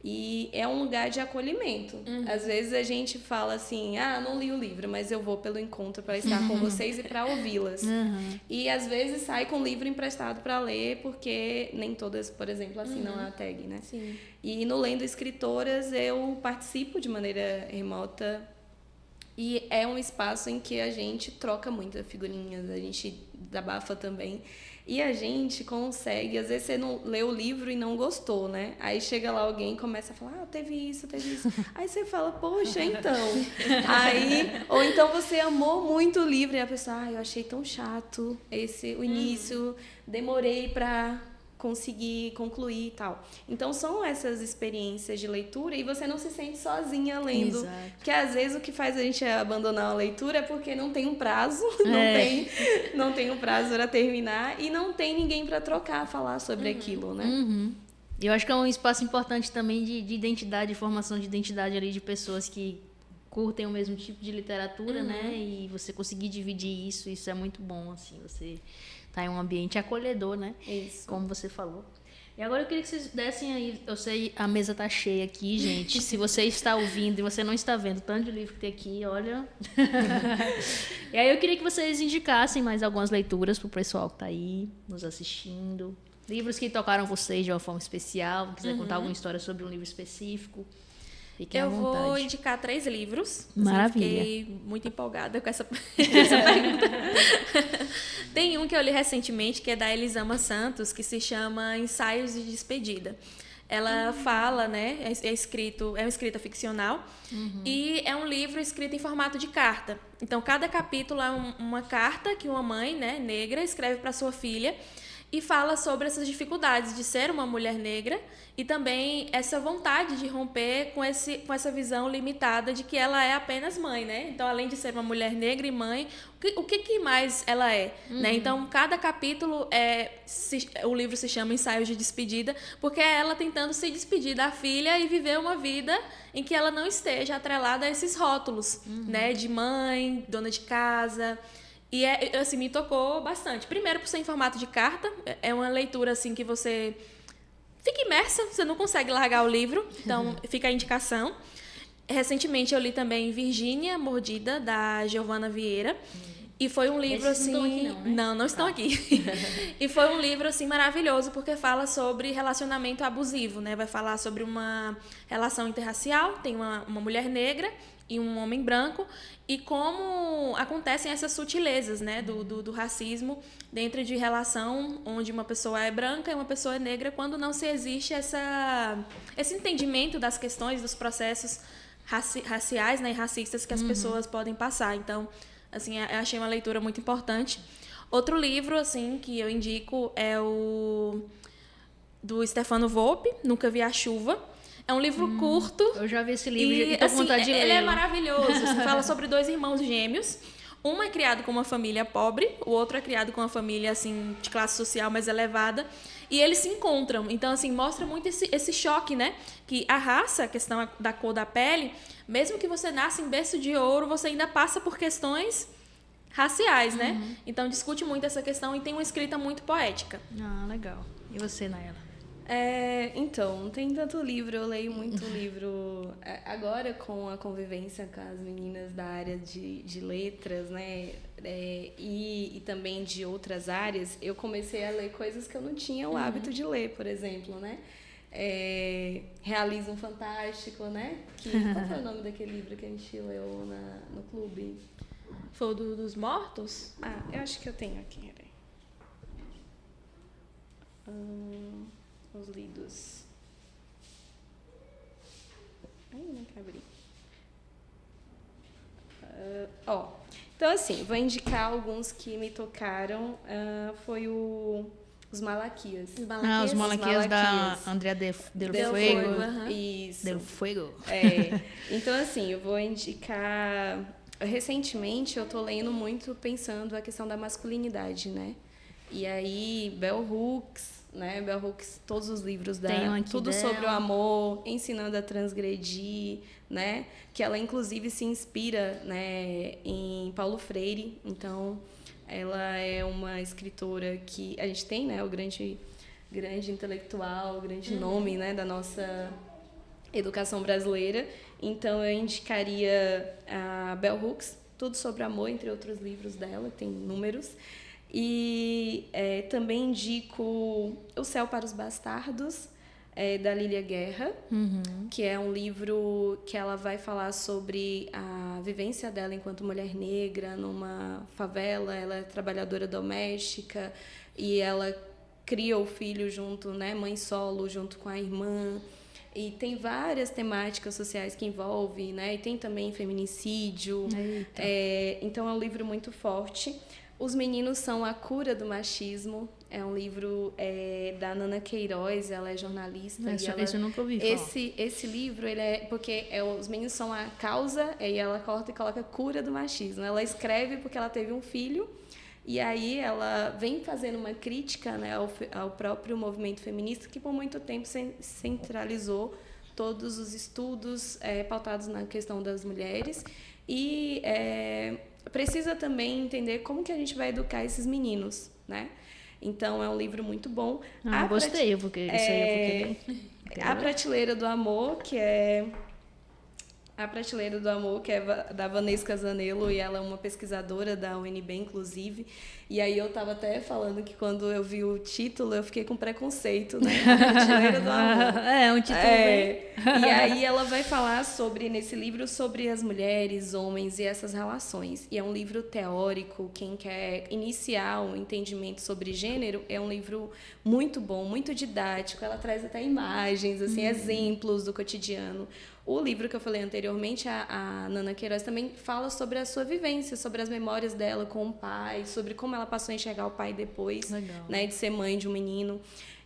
E é um lugar de acolhimento. Às vezes a gente fala assim, não li o livro, mas eu vou pelo encontro para estar com vocês e para ouvi-las. E às vezes sai com o livro emprestado para ler, porque nem todas, por exemplo, assinam a tag, né? Sim. E no Lendo Escritoras eu participo de maneira remota. E é um espaço em que a gente troca muitas figurinhas, a gente desabafa também. E a gente consegue, às vezes você não lê o livro e não gostou, né? Aí chega lá alguém e começa a falar, teve isso. Aí você fala, poxa, então. Ou então você amou muito o livro e a pessoa, eu achei tão chato o início, demorei para conseguir concluir e tal. Então, são essas experiências de leitura e você não se sente sozinha lendo. Exato. Porque, às vezes, o que faz a gente abandonar a leitura é porque não tem um prazo, não tem um prazo para terminar e não tem ninguém para trocar, falar sobre aquilo, né? Eu acho que é um espaço importante também de identidade, de formação de identidade ali de pessoas que curtem o mesmo tipo de literatura, né? E você conseguir dividir isso é muito bom, assim, você tá em um ambiente acolhedor, né? Isso. Como você falou. E agora eu queria que vocês dessem aí, eu sei, a mesa tá cheia aqui, gente. Se você está ouvindo e você não está vendo tanto de livro que tem aqui, olha. E aí eu queria que vocês indicassem mais algumas leituras pro pessoal que tá aí, nos assistindo. Livros que tocaram vocês de uma forma especial, quiser contar alguma história sobre um livro específico. Fiquem à vontade. Eu vou indicar 3 livros. Maravilha. Fiquei muito empolgada com essa pergunta. Tem um que eu li recentemente, que é da Elisama Santos, que se chama Ensaios de Despedida. Ela fala, né, é uma escrita ficcional, e é um livro escrito em formato de carta. Então, cada capítulo é uma carta que uma mãe, né, negra escreve para sua filha, e fala sobre essas dificuldades de ser uma mulher negra e também essa vontade de romper com essa visão limitada de que ela é apenas mãe, né? Então, além de ser uma mulher negra e mãe, o que mais ela é? Né? Então, cada capítulo, o livro se chama Ensaios de Despedida, porque é ela tentando se despedir da filha e viver uma vida em que ela não esteja atrelada a esses rótulos, né? De mãe, dona de casa. E assim, me tocou bastante. Primeiro, por ser em formato de carta, é uma leitura assim que você fica imersa, você não consegue largar o livro, então fica a indicação. Recentemente eu li também Virgínia Mordida, da Giovana Vieira. E foi um livro Esses assim. não estão aqui, não, né? Não estão aqui. E foi um livro assim maravilhoso, porque fala sobre relacionamento abusivo, né? Vai falar sobre uma relação interracial, tem uma mulher negra e um homem branco, e como acontecem essas sutilezas, né, do racismo dentro de relação onde uma pessoa é branca e uma pessoa é negra, quando não se existe esse entendimento das questões, dos processos raciais, né, e racistas que as pessoas podem passar. Então, assim, eu achei uma leitura muito importante. Outro livro, assim, que eu indico é o do Stefano Volpe, Nunca Vi a Chuva. É um livro curto. Eu já vi esse livro e tô com assim, vontade de ler. Ele é maravilhoso. Assim, fala sobre 2 irmãos gêmeos. Um é criado com uma família pobre, o outro é criado com uma família assim de classe social mais elevada. E eles se encontram. Então, assim, mostra muito esse choque, né? Que a raça, a questão da cor da pele, mesmo que você nasça em berço de ouro, você ainda passa por questões raciais, né? Então, discute muito essa questão e tem uma escrita muito poética. Ah, legal. E você, Naela? Então, não tem tanto livro, eu leio muito livro agora com a convivência com as meninas da área de letras, né, e também de outras áreas, eu comecei a ler coisas que eu não tinha o hábito de ler, por exemplo, né, Realismo Fantástico, né, qual foi o nome daquele livro que a gente leu no clube? Foi o dos mortos? Ah, eu acho que eu tenho aqui, peraí. Os lidos. Ai, não quer abrir. Então assim, vou indicar alguns que me tocaram. Foi os Malaquias. Os Malaquias da Andrea Del Fuego. Isso. Del Fuego. Então assim, eu vou indicar... Recentemente eu tô lendo muito pensando a questão da masculinidade, né? E aí, Bell Hooks, né? Bell Hooks, todos os livros dela, tudo dela. Sobre o amor, ensinando a transgredir, né? Que ela inclusive se inspira, né, em Paulo Freire. Então, ela é uma escritora que a gente tem, né, o grande intelectual, o grande nome, né, da nossa educação brasileira. Então, eu indicaria a Bell Hooks, Tudo sobre Amor, entre outros livros dela, tem números. E também indico O Céu para os Bastardos, da Lília Guerra, que é um livro que ela vai falar sobre a vivência dela enquanto mulher negra numa favela. Ela é trabalhadora doméstica e ela cria o filho junto, né, mãe solo, junto com a irmã. E tem várias temáticas sociais que envolvem, né? E tem também feminicídio. Então, é um livro muito forte. Os Meninos São a Cura do Machismo. É um livro da Nana Queiroz, ela é jornalista. Esse eu nunca ouvi falar. Esse livro, ele porque os meninos são a causa, e ela corta e coloca cura do machismo. Ela escreve porque ela teve um filho, e aí ela vem fazendo uma crítica, né, ao próprio movimento feminista, que por muito tempo centralizou todos os estudos pautados na questão das mulheres. E precisa também entender como que a gente vai educar esses meninos, né? Então, é um livro muito bom. Gostei, isso aí eu vou querer. A Prateleira do Amor, que é da Vanessa Zanello, e ela é uma pesquisadora da UNB, inclusive. E aí eu estava até falando que quando eu vi o título, eu fiquei com preconceito, né? A Prateleira do Amor. Um título bem... E aí ela vai falar nesse livro, sobre as mulheres, homens e essas relações. E é um livro teórico. Quem quer iniciar um entendimento sobre gênero, é um livro muito bom, muito didático. Ela traz até imagens, assim, exemplos do cotidiano. O livro que eu falei anteriormente, a Nana Queiroz, também fala sobre a sua vivência, sobre as memórias dela com o pai, sobre como ela passou a enxergar o pai depois, né, de ser mãe de um menino.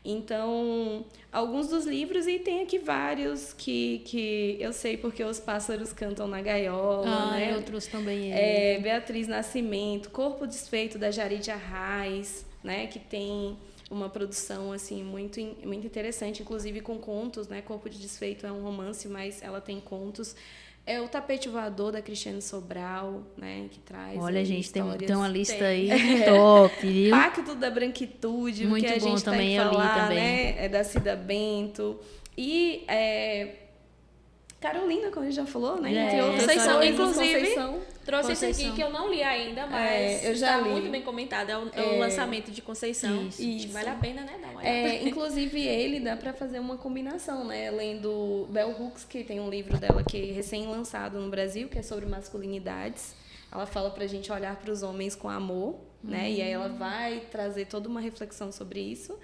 Então, alguns dos livros, e tem aqui vários que eu sei porque os pássaros cantam na gaiola, né? Outros também. Beatriz Nascimento, Corpo Desfeito, da Jarid Arraes, né, que tem uma produção assim muito interessante, inclusive com contos, né? Corpo de Desfeito é um romance, mas ela tem contos. É o Tapete Voador, da Cristiane Sobral, né? Que traz... Olha, gente, tem uma lista aí top, viu? Pacto da Branquitude, muito que a gente também, tem que falar, também. Né? É da Cida Bento. E Carolina, como a gente já falou, né? Entre outras, Conceição, inclusive, Conceição. Trouxe esse aqui que eu não li ainda, mas eu já li. Muito bem comentado. É o lançamento de Conceição. Isso. Vale a pena, né? Dar uma olhada. Inclusive, ele dá para fazer uma combinação, né? Lendo Bell Hooks, que tem um livro dela que é recém-lançado no Brasil, que é sobre masculinidades. Ela fala pra gente olhar para os homens com amor, né? E aí ela vai trazer toda uma reflexão sobre isso.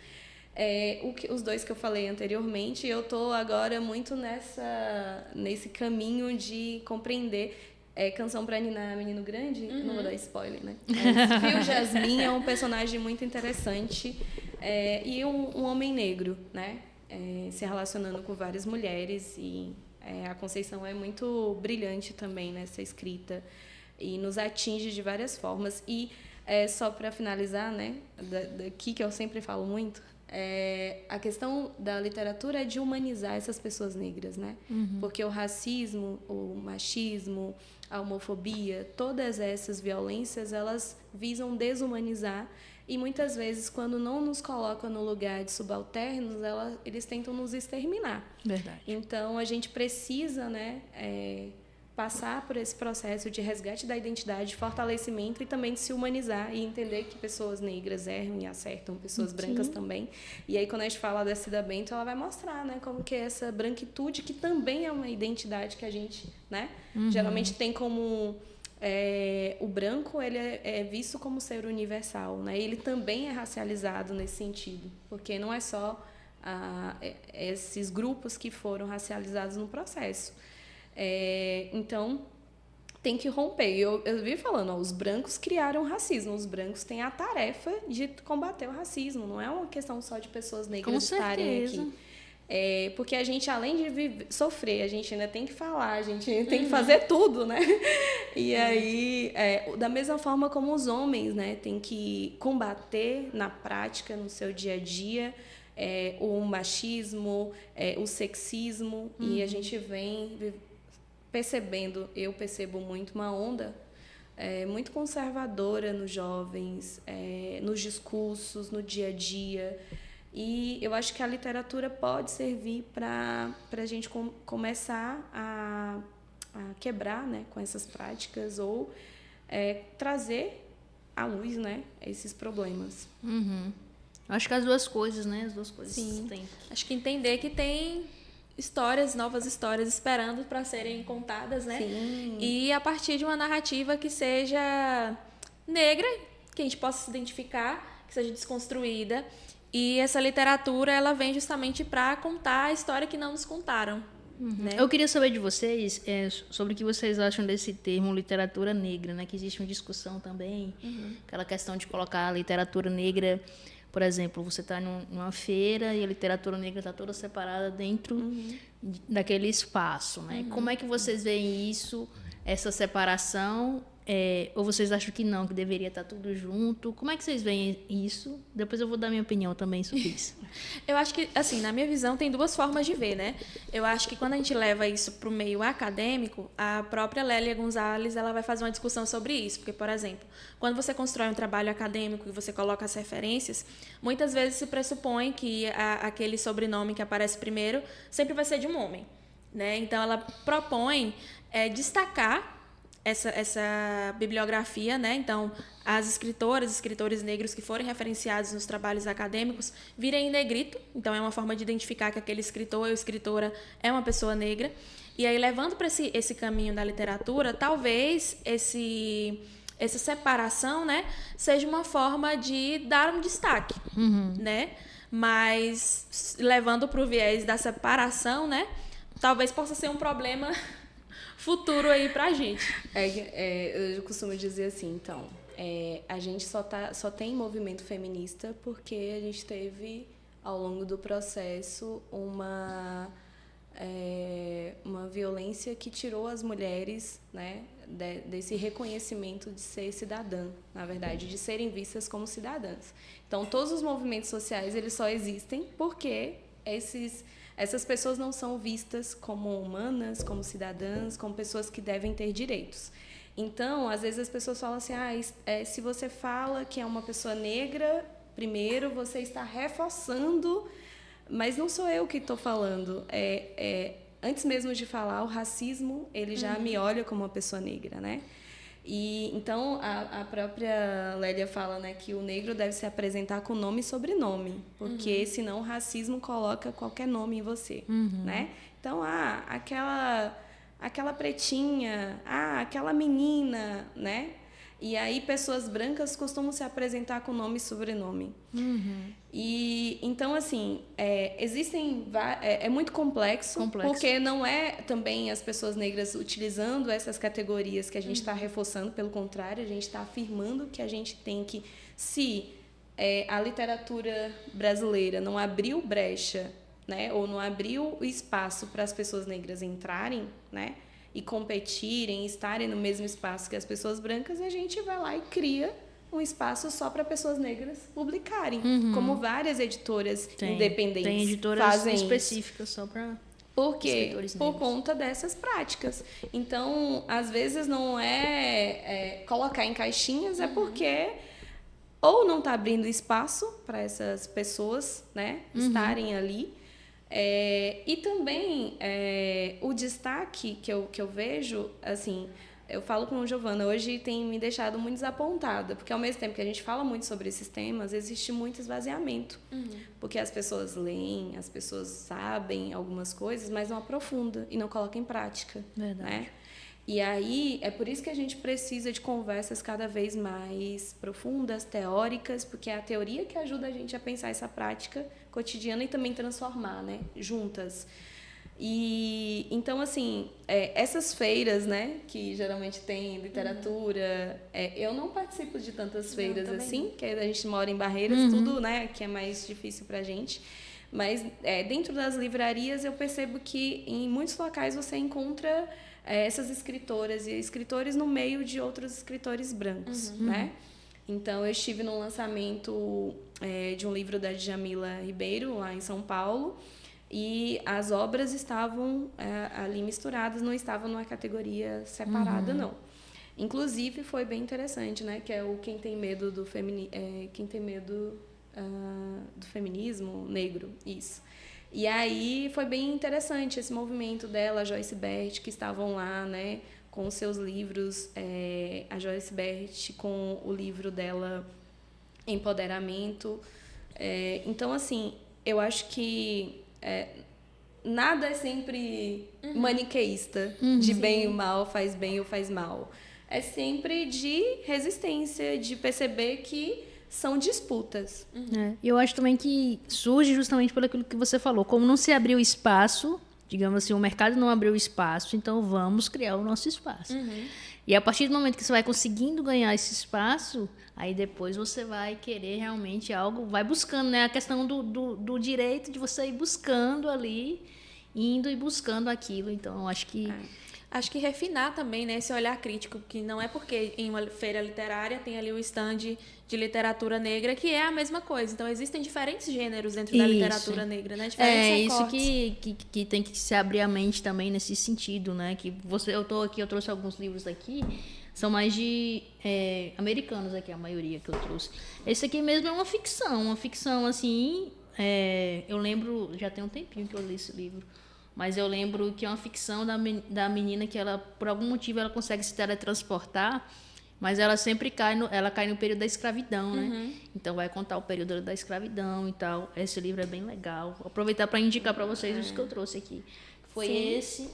Os dois que eu falei anteriormente, eu tô agora muito nesse caminho de compreender. Canção pra Ninar, Menino Grande, não vou dar spoiler, né? Fio Jasmin é um personagem muito interessante, e um homem negro, né? Se relacionando com várias mulheres, e a Conceição é muito brilhante também nessa escrita e nos atinge de várias formas. E só para finalizar, né? Daqui que eu sempre falo muito, a questão da literatura é de humanizar essas pessoas negras, né? Porque o racismo, o machismo, a homofobia, todas essas violências, elas visam desumanizar, e muitas vezes, quando não nos colocam no lugar de subalternos, eles tentam nos exterminar. Verdade. Então, a gente precisa, né, passar por esse processo de resgate da identidade, fortalecimento, e também de se humanizar e entender que pessoas negras erram e acertam, pessoas brancas também. E aí, quando a gente fala da Cida Bento, ela vai mostrar, né, como que é essa branquitude, que também é uma identidade que a gente, né, geralmente tem como o branco ele é visto como ser universal, né? Ele também é racializado nesse sentido, porque não é só esses grupos que foram racializados no processo. Então, tem que romper. Eu vi falando, os brancos criaram o racismo, os brancos têm a tarefa de combater o racismo, não é uma questão só de pessoas negras estarem aqui. Porque a gente, além de sofrer, a gente ainda tem que falar, a gente tem que fazer tudo, né? E aí, da mesma forma como os homens, né, tem que combater na prática, no seu dia a dia, o machismo, o sexismo, e a gente vem percebendo, eu percebo muito uma onda muito conservadora nos jovens, nos discursos, no dia a dia. E eu acho que a literatura pode servir para a gente começar a quebrar, né, com essas práticas ou trazer à luz, né, esses problemas. Uhum. Acho que as duas coisas, né? As duas coisas. Sim. Tem. Acho que entender que tem novas histórias esperando para serem contadas, né? Sim. E a partir de uma narrativa que seja negra, que a gente possa se identificar, que seja desconstruída. E essa literatura, ela vem justamente para contar a história que não nos contaram. Né? Eu queria saber de vocês sobre o que vocês acham desse termo literatura negra, né? Que existe uma discussão também, aquela questão de colocar a literatura negra, por exemplo, você está numa feira e a literatura negra está toda separada dentro daquele espaço, né? Como é que vocês veem isso, essa separação? Ou vocês acham que não, que deveria estar tudo junto? Como é que vocês veem isso? Depois eu vou dar minha opinião também sobre isso. Eu acho que, assim, na minha visão, tem duas formas de ver, né? Eu acho que quando a gente leva isso para o meio acadêmico, a própria Lélia Gonzalez, ela vai fazer uma discussão sobre isso. Porque, por exemplo, quando você constrói um trabalho acadêmico e você coloca as referências, muitas vezes se pressupõe que aquele sobrenome que aparece primeiro sempre vai ser de um homem, né? Então, ela propõe destacar essa bibliografia, né? Então, as escritoras e escritores negros que forem referenciados nos trabalhos acadêmicos virem em negrito, então é uma forma de identificar que aquele escritor ou escritora é uma pessoa negra. E aí, levando para esse caminho da literatura, talvez essa separação, né, seja uma forma de dar um destaque, né? Mas, levando para o viés da separação, né, talvez possa ser um problema futuro aí pra gente. Eu costumo dizer assim, então, a gente só tem movimento feminista porque a gente teve, ao longo do processo, uma violência que tirou as mulheres, né, desse reconhecimento de ser cidadã, na verdade, de serem vistas como cidadãs. Então, todos os movimentos sociais, eles só existem porque essas pessoas não são vistas como humanas, como cidadãs, como pessoas que devem ter direitos. Então, às vezes as pessoas falam assim, se você fala que é uma pessoa negra, primeiro você está reforçando, mas não sou eu que estou falando. Antes mesmo de falar, o racismo, ele já me olha como uma pessoa negra, né? E então a própria Lélia fala, né, que o negro deve se apresentar com nome e sobrenome, porque senão o racismo coloca qualquer nome em você, né? Então, aquela pretinha, aquela menina, né? E aí pessoas brancas costumam se apresentar com nome e sobrenome. E então, assim, é muito complexo, porque não é também as pessoas negras utilizando essas categorias que a gente está reforçando, pelo contrário, a gente está afirmando que a gente tem que, se a literatura brasileira não abriu brecha, né, ou não abriu espaço para as pessoas negras entrarem, né, e competirem, estarem no mesmo espaço que as pessoas brancas, a gente vai lá e cria um espaço só para pessoas negras publicarem, como várias editoras independentes tem editoras fazem específicas só para escritores negros. Por conta dessas práticas. Então, às vezes não colocar em caixinhas, é porque ou não está abrindo espaço para essas pessoas, né, estarem ali. E também o destaque que eu vejo, assim, eu falo com a Giovana, hoje tem me deixado muito desapontada, porque ao mesmo tempo que a gente fala muito sobre esses temas, existe muito esvaziamento, porque as pessoas leem, as pessoas sabem algumas coisas, mas não aprofundam e não colocam em prática. Verdade. Né? E aí, é por isso que a gente precisa de conversas cada vez mais profundas, teóricas, porque é a teoria que ajuda a gente a pensar essa prática cotidiana e também transformar, né, juntas. E então, assim, essas feiras, né, que geralmente tem literatura, eu não participo de tantas feiras assim, que a gente mora em Barreiras, tudo, né, que é mais difícil pra gente. Mas dentro das livrarias eu percebo que em muitos locais você encontra essas escritoras e escritores no meio de outros escritores brancos, né? Então, eu estive no lançamento de um livro da Djamila Ribeiro, lá em São Paulo, e as obras estavam ali misturadas, não estavam numa categoria separada, não. Inclusive, foi bem interessante, né? Que é o Quem Tem Medo do Feminismo Negro, isso. E aí foi bem interessante esse movimento dela, a Joyce Bert, que estavam lá, né, com os seus livros, a Joyce Bert com o livro dela Empoderamento. Então, assim, eu acho que nada é sempre maniqueísta, de bem ou mal, faz bem ou faz mal. É sempre de resistência, de perceber que são disputas. Eu acho também que surge justamente por aquilo que você falou. Como não se abriu espaço, digamos assim, o mercado não abriu espaço, então vamos criar o nosso espaço. E a partir do momento que você vai conseguindo ganhar esse espaço, aí depois você vai querer realmente algo, vai buscando, né? A questão do direito de você ir buscando ali, indo e buscando aquilo. Então, eu acho que... Acho que refinar também, né, esse olhar crítico, que não é porque em uma feira literária tem ali o stand de literatura negra, que é a mesma coisa. Então, existem diferentes gêneros dentro da literatura negra, né? Diferentes recortes. Isso que tem que se abrir a mente também nesse sentido, né? Que eu trouxe alguns livros aqui, são mais de americanos aqui, a maioria que eu trouxe. Esse aqui mesmo é uma ficção assim, eu lembro, já tem um tempinho que eu li esse livro, mas eu lembro que é uma ficção da menina que ela, por algum motivo, ela consegue se teletransportar, mas ela sempre cai no período da escravidão, né? Então vai contar o período da escravidão e tal. Esse livro é bem legal. Vou aproveitar para indicar para vocês os que eu trouxe aqui. Foi esse,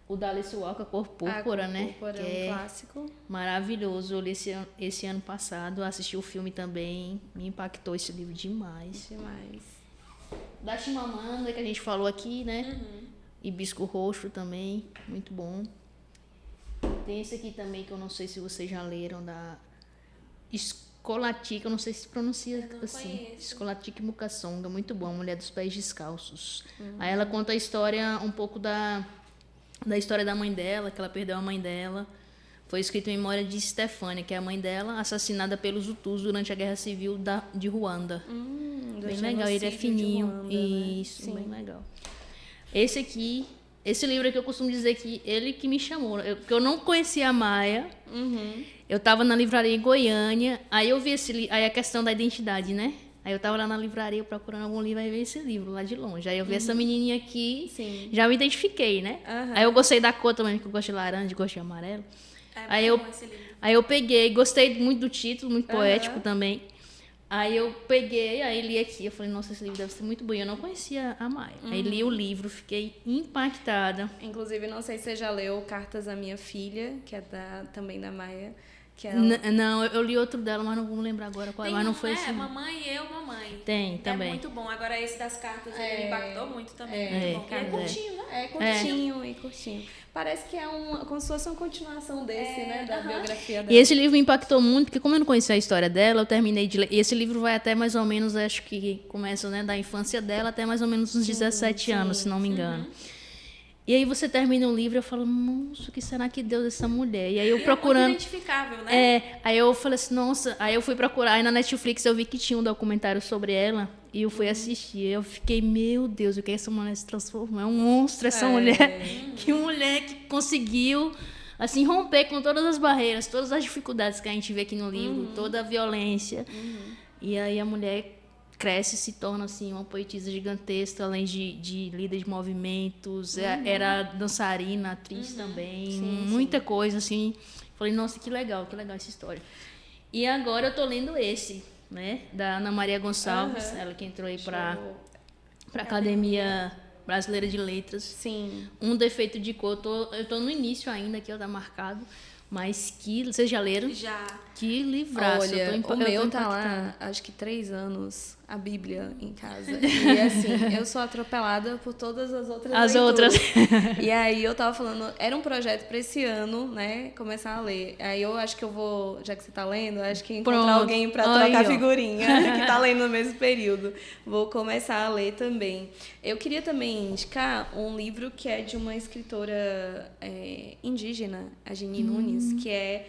o da Alice Walker, Cor Púrpura, né? Púrpura, que é clássico. Maravilhoso. Eu li esse ano passado, assisti o filme também, me impactou esse livro demais. Da Chimamanda, que a gente falou aqui, né? Hibisco Roxo também, muito bom. Tem esse aqui também, que eu não sei se vocês já leram, da Skolatika, eu não sei se pronuncia assim. Skolatika Mukasonga, muito bom, Mulher dos Pés Descalços. Aí ela conta a história, um pouco da história da mãe dela, que ela perdeu a mãe dela. Foi escrito em memória de Stefânia, que é a mãe dela, assassinada pelos Hutus durante a Guerra Civil de Ruanda. Bem legal, ele é fininho. Ruanda, isso, né? Bem legal. Esse livro aqui eu costumo dizer que ele que me chamou, porque eu não conhecia a Maia. Eu estava na livraria em Goiânia, aí eu vi aí a questão da identidade, né? Aí eu estava lá na livraria procurando algum livro, aí veio esse livro lá de longe. Aí eu vi essa menininha aqui, já me identifiquei, né? Aí eu gostei da cor também, porque eu gosto de laranja, gosto de amarelo. Aí eu peguei, gostei muito do título, muito poético também. Aí eu peguei, aí li aqui, eu falei, nossa, esse livro deve ser muito bom. Eu não conhecia a Maia. Aí li o livro, fiquei impactada. Inclusive, não sei se você já leu Cartas à Minha Filha, que é também da Maia. Que é Não, eu li outro dela, mas não vou lembrar agora qual. Mas não foi esse. Mamãe e Eu, Mamãe. Tem, também. É muito bom. Agora esse das cartas me impactou muito também. Muito bom. É curtinho, né? É curtinho e curtinho. Parece que é como se fosse uma continuação desse, né? Da biografia dela. E esse livro me impactou muito, porque como eu não conhecia a história dela, eu terminei de ler. E esse livro vai até mais ou menos, acho que começa, né, da infância dela até mais ou menos uns 17 anos, se não me engano. E aí você termina o livro e eu falo, nossa, o que será que deu dessa mulher? E aí eu procurando... É muito identificável, né? Aí eu falei assim, nossa... Aí eu fui procurar, aí na Netflix eu vi que tinha um documentário sobre ela, e eu fui assistir. Eu fiquei, meu Deus, o que essa mulher se transformou? É um monstro essa mulher. Que mulher que conseguiu, assim, romper com todas as barreiras, todas as dificuldades que a gente vê aqui no livro, toda a violência. E aí a mulher cresce e se torna assim uma poetisa gigantesca, além de líder de movimentos, era dançarina, atriz também, muita coisa assim. Falei, nossa, que legal essa história. E agora eu tô lendo esse, né, da Ana Maria Gonçalves, ela que entrou aí para academia Brasileira de Letras. Sim. Um defeito de cor, eu tô no início ainda, aqui, ó, tá marcado. Mas vocês já leram? Já. Que livraço. Olha, eu tô o meu tá lá, acho que 3 anos, a Bíblia em casa. E assim, eu sou atropelada por todas as outras leituras. E aí eu tava falando, era um projeto pra esse ano, né, começar a ler. Aí eu acho que eu vou, já que você tá lendo, eu acho que encontrar alguém pra trocar figurinha, que tá lendo no mesmo período. Vou começar a ler também. Eu queria também indicar um livro que é de uma escritora indígena, a Geni Nunes, que é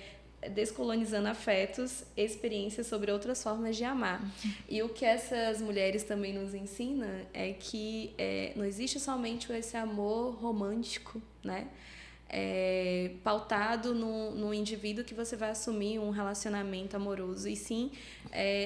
Descolonizando Afetos, experiências sobre outras formas de amar. E o que essas mulheres também nos ensinam é que não existe somente esse amor romântico, né? Pautado no indivíduo que você vai assumir um relacionamento amoroso, e sim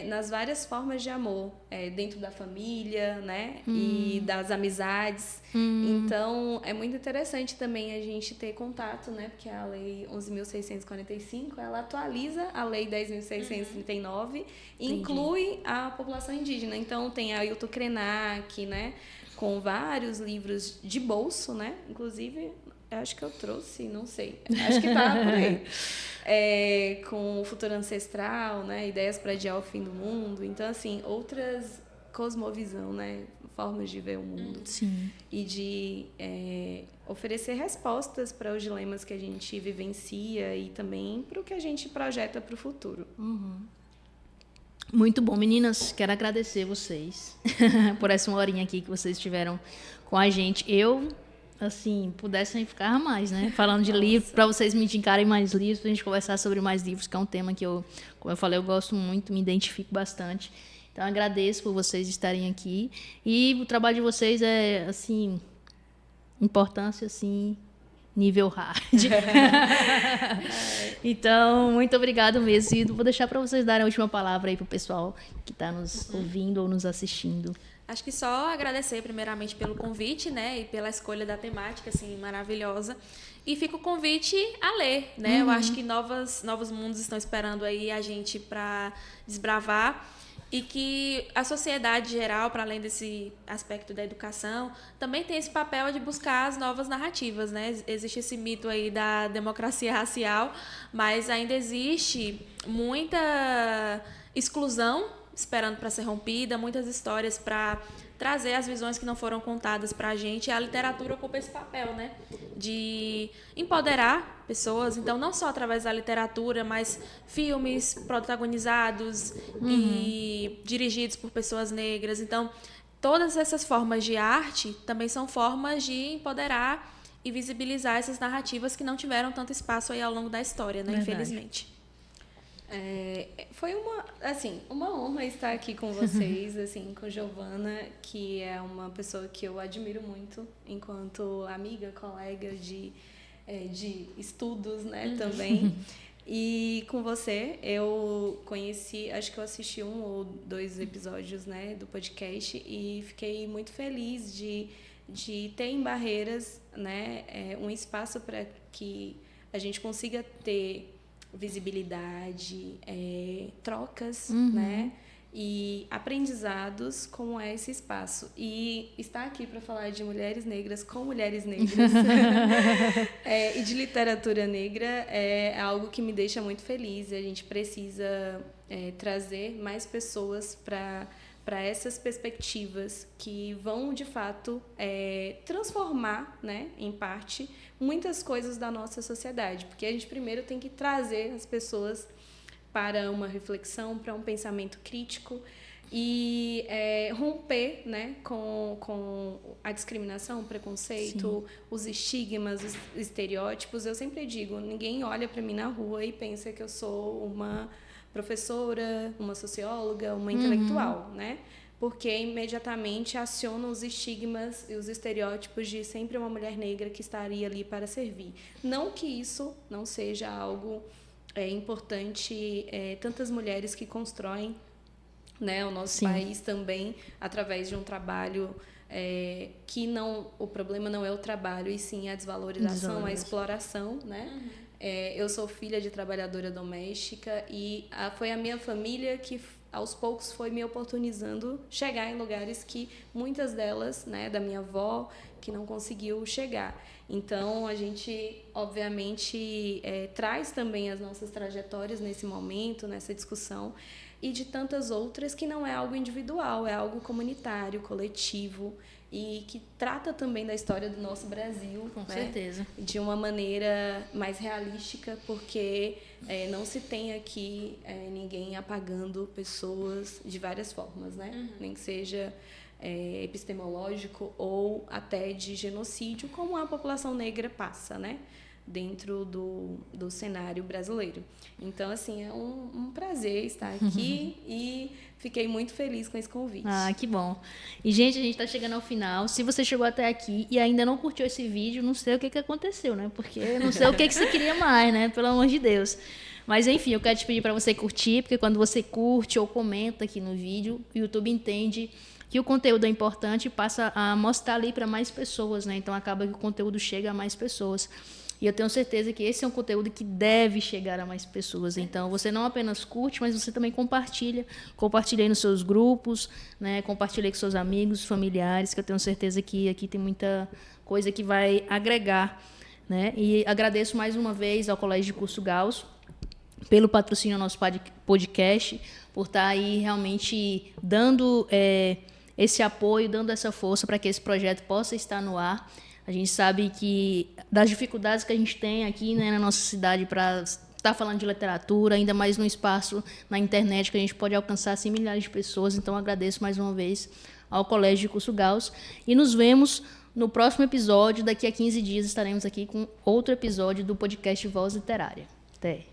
nas várias formas de amor, dentro da família, né? E das amizades. Então, é muito interessante também a gente ter contato, né? Porque a Lei 11.645, ela atualiza a Lei 10.639 e inclui a população indígena. Então, tem a Ailton Krenak, né? Com vários livros de bolso, né? Inclusive, acho que eu trouxe, não sei. Acho que tá por aí. Com o Futuro Ancestral, né? Ideias para adiar o fim do mundo. Então, assim, outras cosmovisão, né? Formas de ver o mundo. Sim. E de oferecer respostas para os dilemas que a gente vivencia e também para o que a gente projeta para o futuro. Muito bom, meninas. Quero agradecer vocês por essa 1 horinha aqui que vocês estiveram com a gente. Eu, assim, pudessem ficar mais, né? Falando de livro, para vocês me indicarem mais livros, para a gente conversar sobre mais livros, que é um tema que como eu falei, eu gosto muito, me identifico bastante. Então, agradeço por vocês estarem aqui. E o trabalho de vocês é, assim, importância, assim, nível hard. Então, muito obrigado mesmo. E vou deixar para vocês darem a última palavra aí para o pessoal que está nos ouvindo ou nos assistindo. Acho que só agradecer primeiramente pelo convite, né, e pela escolha da temática, assim, maravilhosa. E fica o convite a ler, né? Eu acho que novos mundos estão esperando aí a gente para desbravar, e que a sociedade geral, para além desse aspecto da educação, também tem esse papel de buscar as novas narrativas, né? Existe esse mito aí da democracia racial, mas ainda existe muita exclusão esperando para ser rompida, muitas histórias para trazer as visões que não foram contadas para a gente. A literatura ocupa esse papel, né? De empoderar pessoas. Então, não só através da literatura, mas filmes protagonizados e dirigidos por pessoas negras. Então, todas essas formas de arte também são formas de empoderar e visibilizar essas narrativas que não tiveram tanto espaço aí ao longo da história, né? Infelizmente. Foi uma honra estar aqui com vocês, assim, com Giovana, que é uma pessoa que eu admiro muito enquanto amiga, colega de estudos, né, também. E com você, eu conheci, acho que eu assisti 1 ou 2 episódios, né, do podcast, e fiquei muito feliz de ter em Barreiras, né, um espaço para que a gente consiga ter visibilidade, trocas, né? E aprendizados, como é esse espaço. E estar aqui para falar de mulheres negras com mulheres negras e de literatura negra é algo que me deixa muito feliz. A gente precisa trazer mais pessoas para essas perspectivas que vão, de fato, transformar, né, em parte, muitas coisas da nossa sociedade. Porque a gente primeiro tem que trazer as pessoas para uma reflexão, para um pensamento crítico e romper, né, com a discriminação, o preconceito, os estigmas, os estereótipos. Eu sempre digo, ninguém olha para mim na rua e pensa que eu sou uma professora, uma socióloga, uma intelectual, né? Porque imediatamente aciona os estigmas e os estereótipos de sempre uma mulher negra que estaria ali para servir. Não que isso não seja algo importante, tantas mulheres que constroem, né, o nosso país também através de um trabalho que o problema não é o trabalho, e sim a desvalorização, a exploração, né? Eu sou filha de trabalhadora doméstica e foi a minha família que aos poucos foi me oportunizando chegar em lugares que muitas delas, né, da minha avó, que não conseguiu chegar. Então, a gente, obviamente, traz também as nossas trajetórias nesse momento, nessa discussão, e de tantas outras que não é algo individual, é algo comunitário, coletivo, e que trata também da história do nosso Brasil. Com certeza. De uma maneira mais realística, porque não se tem aqui ninguém apagando pessoas de várias formas, né? Nem que seja epistemológico ou até de genocídio, como a população negra passa, né? Dentro do cenário brasileiro. Então, assim, é um prazer estar aqui e fiquei muito feliz com esse convite. Ah, que bom. E, gente, a gente está chegando ao final. Se você chegou até aqui e ainda não curtiu esse vídeo, não sei o que aconteceu, né? Porque eu não sei o que você queria mais, né? Pelo amor de Deus. Mas, enfim, eu quero te pedir para você curtir, porque quando você curte ou comenta aqui no vídeo, o YouTube entende que o conteúdo é importante e passa a mostrar ali para mais pessoas, né? Então, acaba que o conteúdo chega a mais pessoas. E eu tenho certeza que esse é um conteúdo que deve chegar a mais pessoas. Então, você não apenas curte, mas você também compartilha. Compartilha aí nos seus grupos, né? Compartilha aí com seus amigos, familiares, que eu tenho certeza que aqui tem muita coisa que vai agregar, né? E agradeço mais uma vez ao Colégio de Curso Gauss pelo patrocínio ao nosso podcast, por estar aí realmente dando esse apoio, dando essa força para que esse projeto possa estar no ar. A gente sabe que das dificuldades que a gente tem aqui, né, na nossa cidade para estar falando de literatura, ainda mais no espaço na internet que a gente pode alcançar assim, milhares de pessoas. Então, agradeço mais uma vez ao Colégio de Curso Gauss e nos vemos no próximo episódio. Daqui a 15 dias estaremos aqui com outro episódio do podcast Voz Literária. Até!